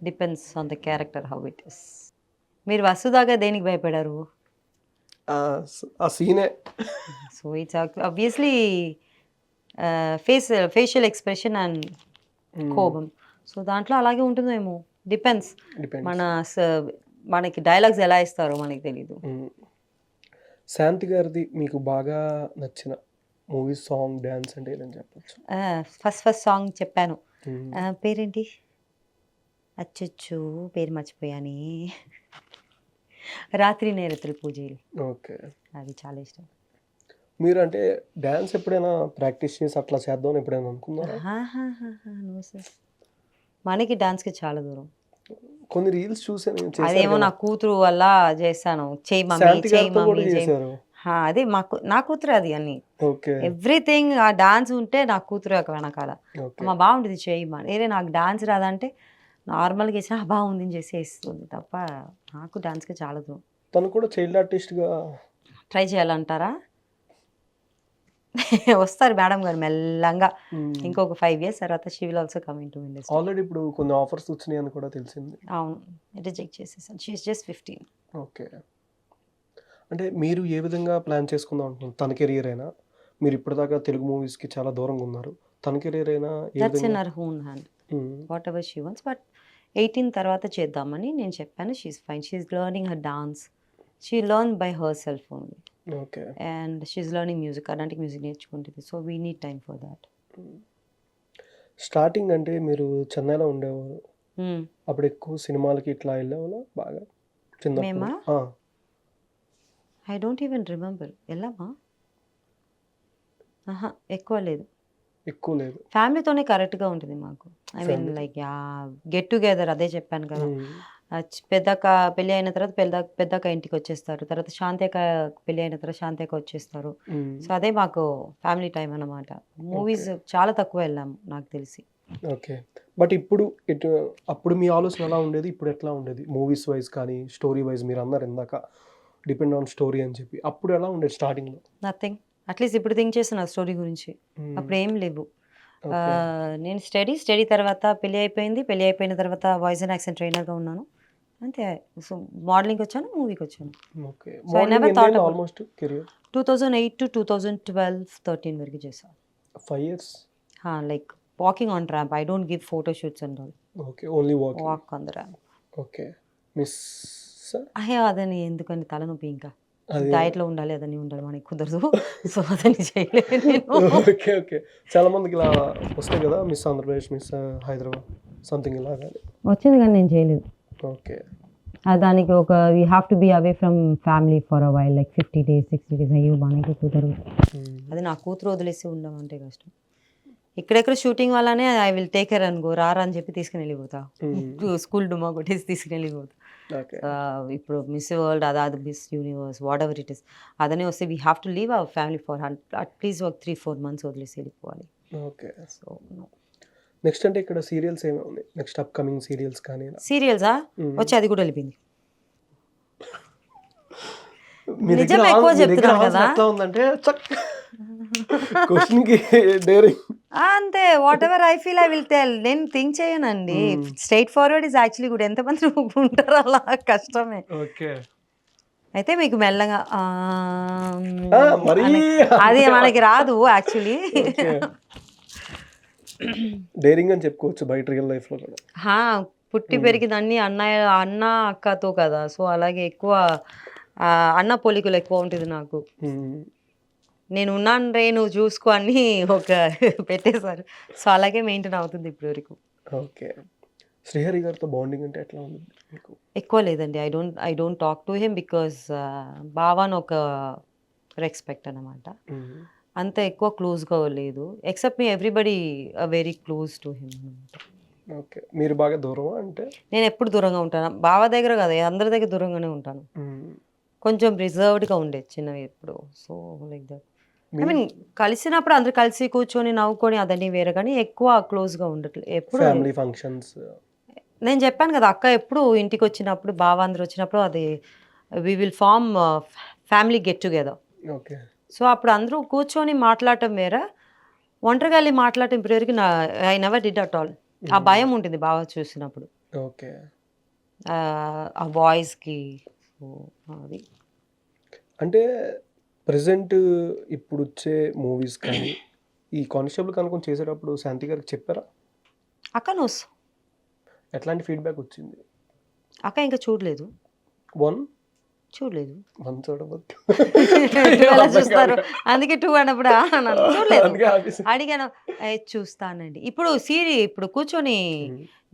Depends on the character how it is. మీరు వసుదాగా దేనికి భయపడారు? ఆ సీనే. So it's obviously facial expression and కోపం. సో దాంట్లో అలాగే ఉంటుందేమో, డిపెండ్స్. మనకి డైలాగ్స్ ఎలా ఇస్తారో మనకి తెలీదు. శాంతి గారిది మీకు బాగా నచ్చిన మూవీ సాంగ్ డాన్స్ అంటే ఏదని చెప్పచ్చు? ఫస్ట్ సాంగ్ చెప్పాను, పేరేంటి అచ్చొచ్చు, పేరు మర్చిపోయాని, రాత్రి నేరతుల పూజలు. ఓకే, అది చాలా ఇష్టం. మీరు అంటే డాన్స్ ఎప్పుడైనా ప్రాక్టీస్ చేసి అట్లా చేద్దామని ఎప్పుడైనా అనుకున్నారా? నో సార్, మనకి డాన్స్కి చాలా దూరం. కొన్ని రీల్స్ చూసాను. అదేమో నా కూతురు వల్ల చేశాను, చేయి మమ్మీ. అదే నా కూతురు అది అన్ని, ఎవ్రీథింగ్. ఆ డాన్స్ ఉంటే నా కూతురు వెనకాల మా బాగుంటుంది చేయమా. ఏదే నాకు డాన్స్ రాదంటే నార్మల్గా వేసినా బాగుంది అని చేసి వేస్తుంది తప్ప నాకు డాన్స్కి చాలా దూరం. తను కూడా చైల్డ్ ఆర్టిస్ట్గా ట్రై చేయాలంటారా? వస్తారు మేడం గారు మెల్లంగా, ఇంకొక 5 years తర్వాత she will also come into industry. Already ఇప్పుడు కొన్ని ఆఫర్స్ వచ్చినాయి అని కూడా తెలిసింది. అవును, రిజెక్ట్ చేసేసాను. She is just 15. ఓకే. అంటే మీరు ఏ విధంగా ప్లాన్ చేసుకుందాం అనుకుంటున్నారు? తన కెరీర్ అయినా, మీరు ఇప్పటిదాకా తెలుగు మూవీస్కి చాలా దూరంగా ఉన్నారు, తన కెరీర్ అయినా that's in her own hand, whatever she wants. But 18 తర్వాత చేద్దామని నేను చెప్పాను. She's fine, she's learning her dance, she learn by herself only. Okay. And she's learning music, Carnatic music నేర్చుకుంటుంది. So we need time for that. Starting అంటే మీరు చెన్నైలో ఉండేవారు, అప్పుడు ఎక్కువ సినిమాలకి ఇట్లా వెళ్ళేవాళ్ళ బాగా చిన్నప్పుడు? I don't even remember. వెళ్ళామా? ఎక్కువ లేదు. ఫ్యామిలీతోనే కరెక్ట్గా ఉంటుంది మాకు. I mean like get together, అదే చెప్పాను కదా. పెద్దక్క పెళ్ళి అయిన తర్వాత పెద్దక్క ఇంటికి వచ్చేస్తారు, తర్వాత శాంతక పెళ్ళి అయిన తర్వాత శాంతక వచ్చేస్తారు. సో అదే మాకు ఫ్యామిలీ టైం అన్నమాట. మూవీస్ చాలా తక్కువ వెళ్ళాము నాకు తెలిసి. ఓకే. బట్ అప్పుడు మీ ఆలోచన ఎలా ఉండేది, ఇప్పుడు ఎట్లా ఉండేది? మూవీస్ వైజ్ కానీ స్టోరీ వైజ్ మీరు అన్నారు ఇందాక డిపెండ్ ఆన్ స్టోరీ అని చెప్పి, అప్పుడు ఎలా ఉండేది స్టార్టింగ్లో? నథింగ్. అట్లీస్ట్ ఇప్పుడు థింక్ చేస్తున్నా స్టోరీ గురించి, అప్పుడు ఏం లేవు. నేను స్టడీ తర్వాత పెళ్ళి అయిపోయింది. పెళ్ళి అయిపోయిన తర్వాత వాయిస్ అండ్ యాక్సెంట్ ట్రైనర్గా ఉన్నాను అంతే. సో మోడలింగ్కి వచ్చాను, మూవీకి వచ్చాను. So I never thought almost career 2008 to 2012-13 వరకు చేశాను. 5 years. Like walking on ramp. I don't give photo shoots and all. Okay, only walk on the ramp. Okay. Miss అదని ఎందుకని తలనొప్పి, ఇంకా డైట్లో ఉండాలి, అదని ఉండాలి, మనకి కుదరదు. సో అదని చేయలేదు నేను. ఓకే. ఓకే. చాలా మందికి ఇలా వస్తాయి కదా, miss Andhra Pradesh, miss Hyderabad something ఇలా వచ్చింది కానీ నేను చేయలేదు. ఓకే. దానికి ఒక we have to be away from family for a while like 50 days 60 days అయ్యో మనకి కుదరదు. అది నా కూతురు వదిలేసి ఉండమంటే కష్టం. ఇక్కడెక్కడ షూటింగ్ వల్లనే ఐ విల్ టేక్ కేర్ అనుకో రారా అని చెప్పి తీసుకుని వెళ్ళిపోతా. స్కూల్ డుమా కొట్టేసి తీసుకుని వెళ్ళిపోతా. ఇప్పుడు మిస్ వరల్డ్ అది miss universe whatever it is అదనే వస్తే we have to leave our family for at least ఒక 3-4 months వదిలేసి వెళ్ళిపోవాలి. ఓకే. సో నెక్స్ట్ అంటే ఇక్కడ సీరియల్స్ ఏమి ఉన్నాయి నెక్స్ట్ అప్కమింగ్ సీరియల్స్ కానీ? సీరియల్సా వచ్చి అది కూడా వెళ్ళిపోయింది. నిజం ఎక్కువ చెప్తున్నారు కదా. ఎట్లా ఉందంటే క్వశ్చన్కి డేరింగ్ అంతే. What ever I feel I will tell. నేను థింక్ చేయనండి. Straight forward is actually good. ఎంతమంది ఉంటారు అలా కష్టమే. ఓకే. అయితే మీకు మెల్లగా మరి అది మనకి రాదు యాక్చువల్లీ. డేరింగ్ అని చెప్పుకోవచ్చు బయట రియల్ లైఫ్ లో కూడా. పుట్టి పెరిగింది అన్ని అన్న అక్కతో కదా. సో అలాగే ఎక్కువ అన్న పోలికలు ఎక్కువ ఉంటుంది నాకు. నేను ఉన్నాను రే నువ్వు చూసుకో అని ఒక పెట్టేశారు. సో అలాగే మెయింటైన్ అవుతుంది ఇప్పటి వరకు. ఓకే. శ్రీహరి గారితో బాండింగ్ అంటే ఎట్లా ఉంది మీకు? ఎక్కువ లేదండి. I don't talk to him because బావాన్ ఒక రెస్పెక్ట్ అన్నమాట. అంత ఎక్కువ క్లోజ్గా లేదు. Except me everybody very close to him అనమాట. ఓకే. మీరు బాగా దూరమా అంటే? నేను ఎప్పుడు దూరంగా ఉంటాను. బావ దగ్గర కదా అందరి దగ్గర దూరంగానే ఉంటాను. కొంచెం రిజర్వ్డ్గా ఉండేది చిన్నవి ఎప్పుడు. So like that. I mean కలిసినప్పుడు అందరు కలిసి కూర్చొని నవ్వుకొని అదని వేరే, కానీ ఎక్కువ క్లోజ్గా ఉండట్లేదు ఎప్పుడు. ఫ్యామిలీ ఫంక్షన్స్ నేను చెప్పాను కదా అక్క ఎప్పుడు ఇంటికి వచ్చినప్పుడు బావ అందరు వచ్చినప్పుడు అది we will form family get together. Okay. So అప్పుడు అందరూ కూర్చొని మాట్లాడటం వేరే, ఒంటరిగా వెళ్ళి మాట్లాడటం ఇప్పటివరకు I never did at all. ఆ భయం ఉంటుంది బాగా చూసినప్పుడు. ఓకే. ఆ వాయిస్కి అది. అంటే ప్రజెంట్ ఇప్పుడు వచ్చే మూవీస్ కానీ ఈ కానిస్టేబుల్ కనుకొని చేసేటప్పుడు శాంతి గారికి చెప్పారా? అక్క నోస్. ఎట్లాంటి ఫీడ్బ్యాక్ వచ్చింది? అక్క ఇంకా చూడలేదు. చూడలేదు. చూస్తారు అందుకే 2 అన్నప్పుడు చూడలేదు. అడిగాను చూస్తానండి. ఇప్పుడు కూర్చొని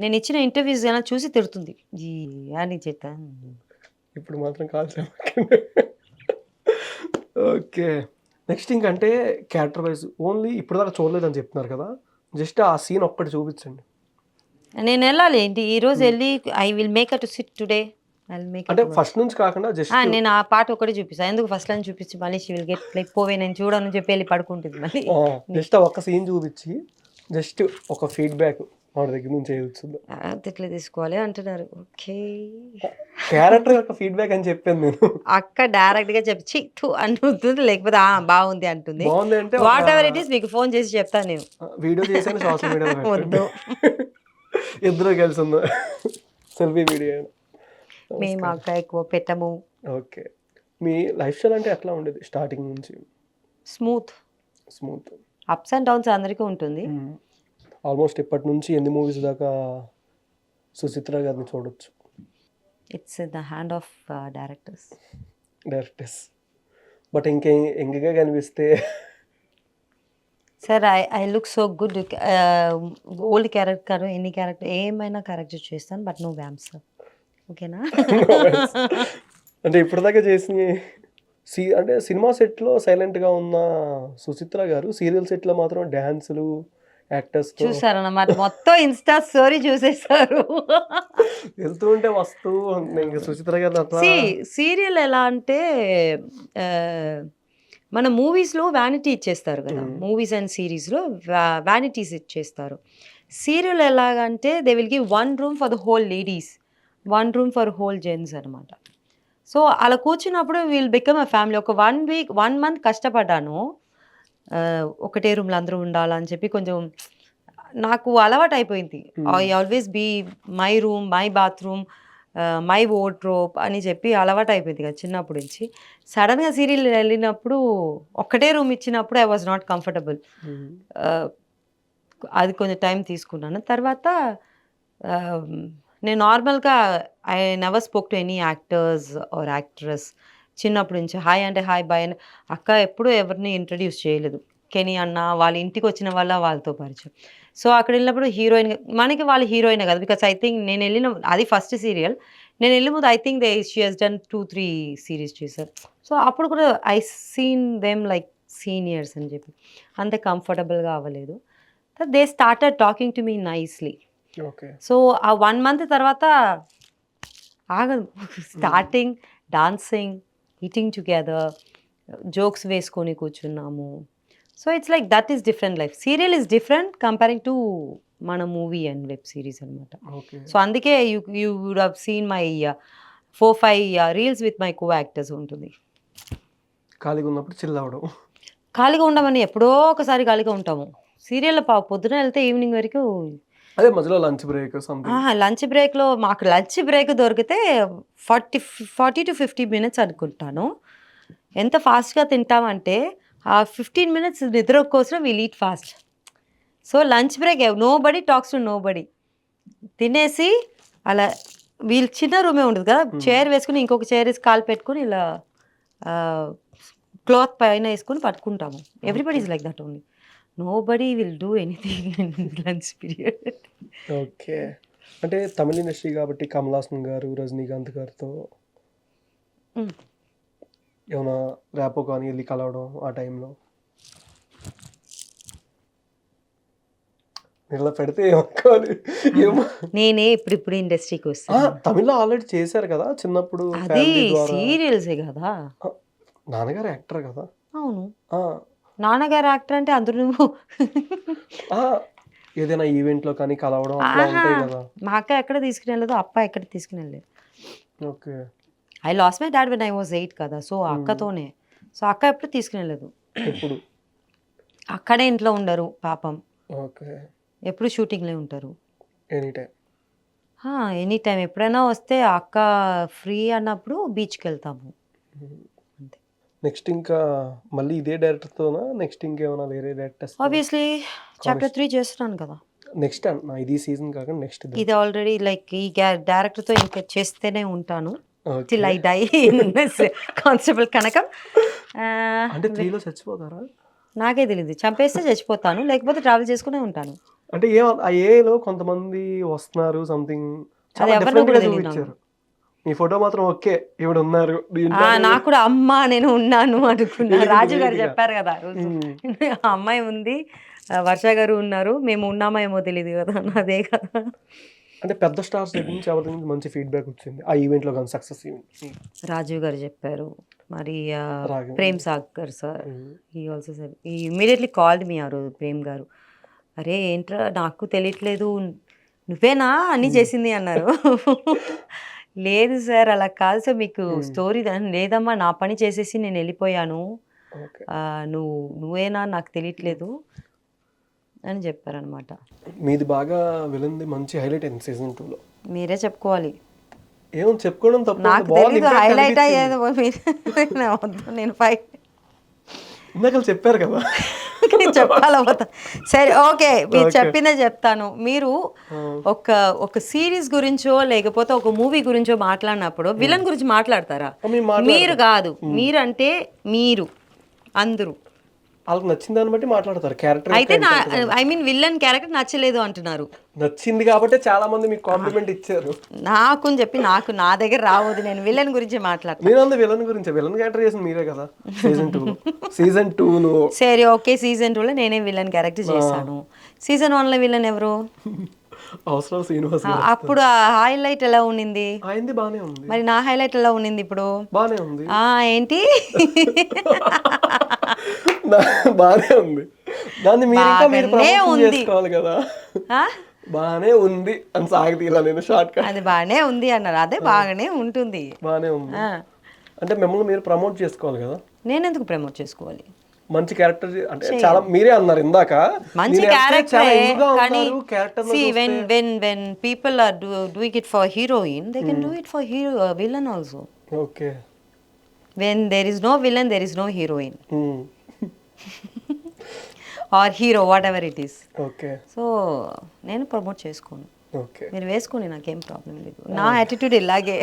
నేను ఇచ్చిన ఇంటర్వ్యూస్ అయినా చూసి తిడుతుంది అని చెప్పాను. ఇప్పుడు మాత్రం కాదు. ఓకే. నెక్స్ట్ ఇంకంటే క్యారెక్టర్ వైజ్ ఓన్లీ ఇప్పుడు దాకా చూడలేదని చెప్తున్నారు కదా, జస్ట్ ఆ సీన్ ఒక్కటి చూపించండి. నేను వెళ్ళాలి ఏంటి ఈరోజు వెళ్ళి I will make to SIT today. అంటే ఫస్ట్ నుంచి కాకుండా జస్ట్ నేను ఆ పాట ఒకటి చూపిస్తాను. ఎందుకు ఫస్ట్ లైన్ చూపించి మళ్ళీ షీ విల్ గెట్ లైక్ పోవే నేను చూడను చెప్పి వెళ్ళి పడుకుంటుంది మళ్ళీ. జస్ట్ ఒక్క సీన్ చూపించి జస్ట్ ఒక ఫీడ్బ్యాక్ వాడి దగ్గర నుంచి చేయవచ్చు. ఎట్లా తీసుకోవాలి అంటున్నారు. ఓకే. క్యారెక్టర్ యొక్క ఫీడ్బ్యాక్ అని చెప్పాను నేను. అక్క డైరెక్ట్ గా చెప్పి అంటుంది, లేకపోతే బాగుంది అంటుంది. బాగుంది అంటే వాట్ ఎవర్ ఇట్ ఈస్ మీకు ఫోన్ చేసి చెప్తాను నేను. వీడియో చేశాను సోషల్ మీడియాలో. వద్దు ఇద్దరు కలిసి ఉందా సెల్ఫీ వీడియో? మేము అక్క ఎక్కువ పెట్టము. ఓకే. మీ లైఫ్ స్టైల్ అంటే ఎట్లా ఉండేది స్టార్టింగ్ నుంచి? స్మూత్. అప్స్ అండ్ డౌన్స్ అందరికీ ఉంటుంది. ఆల్మోస్ట్ ఇప్పటి నుంచి ఎన్ని మూవీస్ దాకా సుచిత్ర గారిని చూడొచ్చు? It's in the hand of directors. But ఇంకగా కనిపిస్తే sir I look so good. Old character ఎన్ని క్యారెక్టర్ ఏమైనా క్యారెక్టర్ చేస్తాను బట్ నో వ్యామ్స్ సార్. ఓకేనా? అంటే ఇప్పటిదాకా చేసిన అంటే సినిమా సెట్లో సైలెంట్గా ఉన్న సుచిత్ర గారు సీరియల్ సెట్లో మాత్రం డ్యాన్సులు యాక్టర్స్ చూసారన్నమాట. మొత్తం ఇన్స్టా స్టోరీ చూసేసారు. వెళ్తూ ఉంటే వస్తూ సుచిత్ర గారు. సీరియల్ ఎలా అంటే మన మూవీస్లో వ్యానిటీ ఇచ్చేస్తారు కదా, మూవీస్ అండ్ సిరీస్లో వ్యానిటీస్ ఇచ్చేస్తారు. సీరియల్ ఎలాగంటే they will give 1 room for the whole ladies, 1 room for whole gents అనమాట. సో అలా కూర్చున్నప్పుడు విల్ బికమ్ అ ఫ్యామిలీ. ఒక 1 month కష్టపడ్డాను ఒకటే రూమ్లో అందరూ ఉండాలని చెప్పి. కొంచెం నాకు అలవాటు అయిపోయింది. I always be my room, my bathroom, my wardrobe అని చెప్పి అలవాటు అయిపోయింది కదా చిన్నప్పటి నుంచి. సడన్గా సీరియల్ వెళ్ళినప్పుడు ఒక్కటే రూమ్ ఇచ్చినప్పుడు ఐ వాజ్ నాట్ కంఫర్టబుల్. అది కొంచెం టైం తీసుకున్నాను. తర్వాత నేను నార్మల్గా I never spoke to any actors are actress. చిన్నప్పటి నుంచి హాయ్ అంటే హాయ్ బాయ్ అని. అక్క ఎప్పుడూ ఎవరిని ఇంట్రడ్యూస్ చేయలేదు. కెనీ అన్న వాళ్ళ ఇంటికి వచ్చిన వాళ్ళతో పరిచయం. సో అక్కడ వెళ్ళినప్పుడు హీరోయిన్ మనకి వాళ్ళు హీరోయిన్ కదా, బికాస్ ఐ థింక్ నేను వెళ్ళిన అది ఫస్ట్ సీరియల్. నేను వెళ్ళే ముందు I think she has done 2-3 series చేశారు. సో అప్పుడు కూడా I seen them like seniors అని చెప్పి అంత కంఫర్టబుల్గా అవ్వలేదు. They started talking to me nicely. Okay. So ఆ 1 మంత్ తర్వాత ఆగదు. Starting dancing, eating together, jokes వేసుకొని కూర్చున్నాము. So it's like that is different life. Serial is different comparing to మన మూవీ అండ్ వెబ్ సిరీస్ అనమాట. ఓకే. సో అందుకే you would have seen my 4-5 reels with my co actors ఉంటుంది. ఖాళీగా ఉన్నప్పుడు chill అవ్వడం. ఖాళీగా ఉండమని ఎప్పుడో ఒకసారి ఖాళీగా ఉంటాము. సీరియల్లో పొద్దున వెళ్తే ఈవినింగ్ వరకు. అదే మధ్యలో లంచ్ బ్రేక్ సంథింగ్. లంచ్ బ్రేక్లో మాకు లంచ్ బ్రేక్ దొరికితే 40-50 మినిట్స్ అనుకుంటాను. ఎంత ఫాస్ట్గా తింటామంటే ఆ 15 మినిట్స్ నిద్ర కోసం we'll eat fast. So lunch break nobody talks to nobody. తినేసి అలా వీళ్ళు చిన్న రూమే ఉంటుంది కదా, చైర్ వేసుకుని ఇంకొక చైర్ వేసి కాలు పెట్టుకుని ఇలా క్లాత్ పైన వేసుకొని పట్టుకుంటాము. Everybody is like that only. Nobody will do anything in lunch period. Okay. అంటే తమిళ ఇండస్ట్రీ కాబట్టి కమల్ హాసన్ గారు, రజనీకాంత్ గారితో ఏమైనా ర్యాపో కానీ వెళ్ళి కలవడం ఆ టైంలో ఇలా పెడితే ఏమనుకోవాలి ఏమో. నేనే ఇప్పుడు ఇండస్ట్రీకి వస్తాను. తమిళ్లో ఆల్రెడీ చేశారు కదా చిన్నప్పుడు అది ఫ్యామిలీ ద్వారా. సీరియల్సే కదా. నాన్నగారు యాక్టర్ కదా. అవును, ఆ, నాన్నగారు యాక్టర్ అంటే అందరూ నువ్వు ఆ, ఏదైనా ఈవెంట్ లో కానీ కలవడం అట్లా ఉంటాయి కదా. మా అక్క ఎక్కడ తీసుకుని వెళ్ళదు, అప్ప ఎక్కడ తీసుకుని వెళ్ళలేదు. Okay. I lost my dad when I was 8 కదా. సో అక్కతోనే. సో అక్క ఎప్పుడు తీసుకుని వెళ్ళదు. ఎప్పుడు అక్కడే ఇంట్లో ఉండరు పాపం. ఓకే. ఎప్పుడు షూటింగ్లే ఉంటారు. Any time. ఎనీ టైం ఎప్పుడైనా వస్తే అక్క ఫ్రీ అన్నప్పుడు బీచ్కి వెళ్తాము అంతే. నెక్స్ట్ ఇంకా మళ్ళీ ఇదే డైరెక్టర్తోనా నెక్స్ట్ ఇంకేమైనా వేరే డైరెక్టర్స్? ఆబ్వియస్లీ చాప్టర్ 3 చేస్తున్నాను కదా. నెక్స్ట్ అన్న ఇది సీజన్ కాకుండా నెక్స్ట్ ఇది ఆల్రెడీ లైక్ ఈ డైరెక్టర్తో ఇంకా చేస్తూనే ఉంటాను okay. till I die in this constable Kanakam. అంటే 3లో చచ్చిపోతారా? నాకే తెలియదు. చంపేస్తే చచ్చిపోతాను, లేకపోతే ట్రావెల్ చేసుకునే ఉంటాను. అంటే ఆ ఏలో కొంతమంది వస్తున్నారు సంథింగ్ చాలా ఎవరినో డిఫరెంట్ కూడా గా తెలియదు చూపించారు. మీ ఫోటో మాత్రం ఓకే ఈవిడ ఉన్నారు నాకు కూడా అమ్మా నేను ఉన్నాను అనుకున్నా. రాజు గారు చెప్పారు కదా ఆ రోజు, ఆ అమ్మాయి ఉంది, వర్ష గారు ఉన్నారు, మేము ఉన్నామా ఏమో తెలియదు కదా, అదే కదా. అంటే పెద్ద స్టార్స్ దగ్గర నుంచి ఎవరి నుంచి మంచి ఫీడ్బ్యాక్ వచ్చింది ఆ ఈవెంట్ లో కానీ సక్సెస్ ఈవెంట్? రాజీవ్ గారు చెప్పారు, మరి ప్రేమ్ సాగర్ సార్ ఈ also sir immediately called me ఆ రోజు. ప్రేమ్ గారు, అరే ఏంట్రా నాకు తెలియట్లేదు, నువ్వేనా అన్నీ చేసింది అన్నారు. లేదు సార్ అలా కాదు సార్, మీకు స్టోరీ లేదమ్మా, నా పని చేసేసి నేను వెళ్ళిపోయాను, నువ్వేనా నాకు తెలియట్లేదు అని చెప్పారనమాట. మీది బాగా వెళ్ళింది, మంచి హైలైట్ అయింది సీజన్ 2లో. మీరే చెప్పుకోవాలి, ఏమో చెప్పుకోవడం తప్ప. నాకు తెలీదు హైలైట్ అయ్యేది. నేను ఇందాక చెప్పారు కదా చెప్పాలపోతా. సరే ఓకే, మీరు చెప్పిందే చెప్తాను. మీరు ఒక సిరీస్ గురించో లేకపోతే ఒక మూవీ గురించో మాట్లాడినప్పుడు విలన్ గురించి మాట్లాడతారా? మీరు కాదు, మీరంటే మీరు అందరూ వాళ్ళకి నచ్చిన దాన్ని బట్టి మాట్లాడతారు. క్యారెక్టర్ అయితే ఐ మీన్ విలన్ క్యారెక్టర్ నచ్చలేదు అంటున్నారు. నచ్చింది కాబట్టి చాలా మంది మీకు కాంప్లిమెంట్ ఇచ్చారు. నాకు అని చెప్పి నా దగ్గర రావద్దు, నేను విలన్ గురించి మాట్లాడతాను. నేను అంత విలన్ గురించి, విలన్ క్యారెక్టర్ చేసింది మీరే కదా సీజన్ 2లో. సరే ఓకే, సీజన్ 2లో నేనే విలన్ క్యారెక్టర్ చేశాను. సీజన్ 1లో విలన్ ఎవరు? అవసరం శ్రీనివాస్. అప్పుడు ఆ హైలైట్ ఎలా ఉండింది? అయింది బానే ఉంది. మరి నా హైలైట్ ఎలా ఉండింది ఇప్పుడు? బానే ఉంది. ఏంటి బానే ఉంది, దాన్ని మీరు ఇంకా మీరు ప్రమోషన్ చేసుకోవాలి కదా. బానే ఉంది అని సాగితే ఇలా నేను షార్ట్ కట్. అది బానే ఉంది అన్నారు, అదే బాగానే ఉంటుంది. బానే ఉంది అంటే మిమ్మల్ని మీరు ప్రమోట్ చేసుకోవాలి కదా. నేను ఎందుకు ప్రమోట్ చేసుకోవాలి? మంచి క్యారెక్టర్ అంటే చాలా మీరే అన్నారు ఇందాక, మంచి క్యారెక్టర్. కానీ see when people are doing it for heroine, they can do it for villain also. Okay. When there is no villain, there is no heroine. Or hero, whatever it is. Okay. So నేను promote చేసుకోను. Okay, మీరు వేసుకోండి, నాకేం problem లేదు. నా attitude ఇలాగే.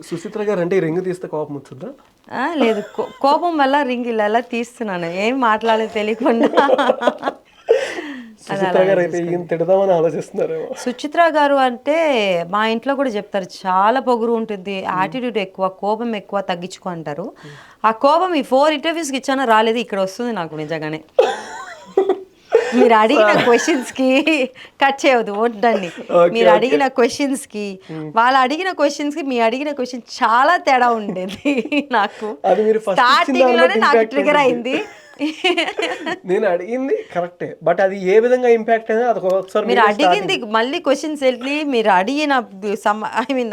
సుచిత్ర గారు అంటే రింగ్ తీస్తే కోపం వచ్చుద్దా? లేదు, కోపం వల్ల రింగ్ ఇలా తీస్తున్నాను, ఏం మాట్లాడేది తెలియకుండా. సుచిత్ర గారు అయితే ఈయన తిడదామని ఆలోచిస్తున్నారేమో. సుచిత్ర గారు అంటే మా ఇంట్లో కూడా చెప్తారు, చాలా పొగురు ఉంటుంది, యాటిట్యూడ్ ఎక్కువ, కోపం ఎక్కువ, తగ్గించుకో అంటారు. ఆ కోపం ఈ 4 ఇంటర్వ్యూస్కి ఇచ్చానో రాలేదు, ఇక్కడ వస్తుంది నాకు నిజంగానే. మీరు అడిగిన క్వశ్చన్స్కి కట్ చేయవద్దు, వద్దండి. మీరు అడిగిన క్వశ్చన్స్కి వాళ్ళు అడిగిన క్వశ్చన్స్కి మీ అడిగిన క్వశ్చన్ చాలా తేడా ఉండేది. నాకు అది మీరు ఫస్ట్ స్టార్టింగ్ లోనే నాకు ట్రిగర్ అయింది. నేను అడిగింది కరెక్టే, బట్ అది ఏ విధంగా ఇంపాక్ట్ అయిందో అది ఒకసారి మీరు అడిగింది మళ్ళీ క్వశ్చన్స్ వెళ్ళి మీరు అడిగిన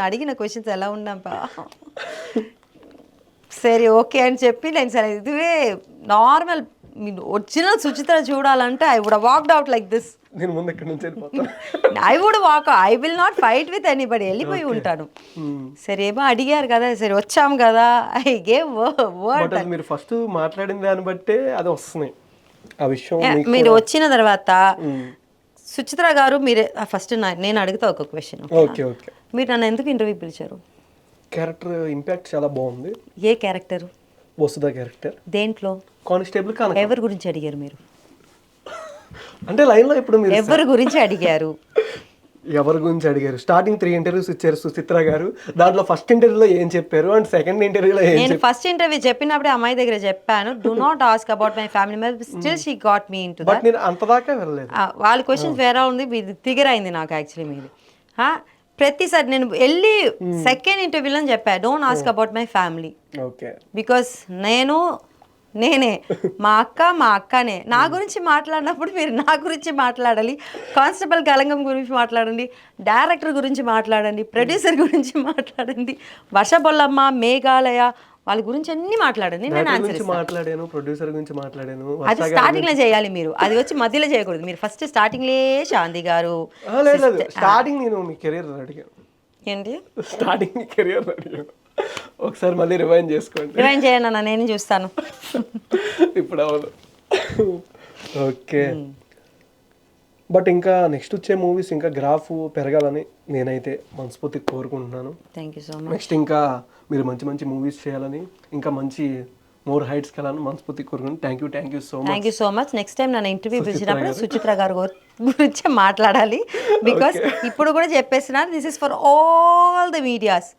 అడిగిన క్వశ్చన్స్ ఎలా ఉన్నాపా సరే ఓకే అని చెప్పి నేను సరే ఇదివే నార్మల్ మీరు ఒరిజినల్ సుచిత్ర చూడాలంటే I would walked out like this. నేను ముందు ఎక్కడి నుంచి వెళ్ళిపోతాను. I would walk, I will not fight with anybody, వెళ్ళిపోయి ఉంటాను. సరే ఏమో అడిగారు కదా, సరే వచ్చాం కదా, ఐ గేవ్ వర్డ్. మీరు ఫస్ట్ మాట్లాడిన దాన్ని బట్టే అది వస్తున్నాయి ఆ విషయం. మీరు వచ్చిన తర్వాత సుచిత్ర గారు మీరు ఫస్ట్ నేను అడుగుతా ఒక క్వశ్చన్. Okay okay. మీరు నన్ను ఎందుకు ఇంటర్వ్యూ పిలిచారు? క్యారెక్టర్ ఇంపాక్ట్ చాలా బాగుంది. ఏ క్యారెక్టర్? వసుధ క్యారెక్టర్. దేంట్లో? కానిస్టేబుల్ కనక. ఎవరి గురించి అడిగారు మీరు? అంటే లైన్లో ఇప్పుడు మీరు ఎవరి గురించి అడిగారు? ఎవరి గురించి అడిగారు? స్టార్టింగ్ 3 ఇంటర్వ్యూస్ ఇచ్చారు సుచిత్ర గారు. దాంట్లో ఫస్ట్ ఇంటర్వ్యూలో ఏం చెప్పారు అండ్ సెకండ్ ఇంటర్వ్యూలో ఏం నేను ఫస్ట్ ఇంటర్వ్యూ చెప్పినప్పుడే అమ్మాయి దగ్గర చెప్పాను, do not ask about my family members, still she got me into that. But నేను అంతదాకా వెళ్ళలేదు. వాళ్ళ క్వశ్చన్స్ వేరే ఉంది, మీది ట్రిగర్ అయింది నాకు యాక్చువల్లీ. మీది ప్రతిసారి నేను వెళ్ళి సెకండ్ ఇంటర్వ్యూలో చెప్పాను, don't ask about my family, okay, because నేనే మా అక్కనే నా గురించి మాట్లాడినప్పుడు మీరు నా గురించి మాట్లాడాలి. కానిస్టేబుల్ కలంగం గురించి మాట్లాడండి, డైరెక్టర్ గురించి మాట్లాడండి, ప్రొడ్యూసర్ గురించి మాట్లాడండి, వర్షబొల్లమ్మ, మేఘాలయ వాళ్ళ గురించి అన్ని మాట్లాడండి, నేను ఆన్సర్ మాట్లాడాను. ప్రొడ్యూసర్ గురించి మాట్లాడాను. అది స్టార్టింగ్ లో చేయాలి మీరు, అది వచ్చి మధ్యలో చేయకూడదు. మీరు ఫస్ట్ స్టార్టింగ్ లే శాంతి గారు లేదు, స్టార్టింగ్ నేను మీ కెరీర్ అడిగాను. ఏంటి స్టార్టింగ్ మీ కెరీర్ అడిగాను. ఒకసారి మళ్ళీ రివైండ్ చేసుకోండి. రివైండ్ చేయండి అన్న, నేను చూస్తాను. ఇప్పుడు అవును. ఓకే, బట్ ఇంకా నెక్స్ట్ వచ్చే మూవీస్ ఇంకా గ్రాఫ్ పెరగాలని నేనైతే మనస్ఫూర్తిగా కోరుకుంటున్నాను. Thank you so much. Next ఇంకా మీరు మంచి మంచి మూవీస్ చేయాలని, ఇంకా మంచి మోర్ హైట్స్కి వెళ్ళాలని మనస్ఫూర్తిగా కోరుకుంటున్నాను. Thank you so much. Thank you so much. Next time నన్ను ఇంటర్వ్యూ పిలిచినప్పుడు సుచిత్ర గారు గురించి మాట్లాడాలి. బికాస్ ఇప్పుడు కూడా చెప్పేస్తున్నారు, this is for all the medias.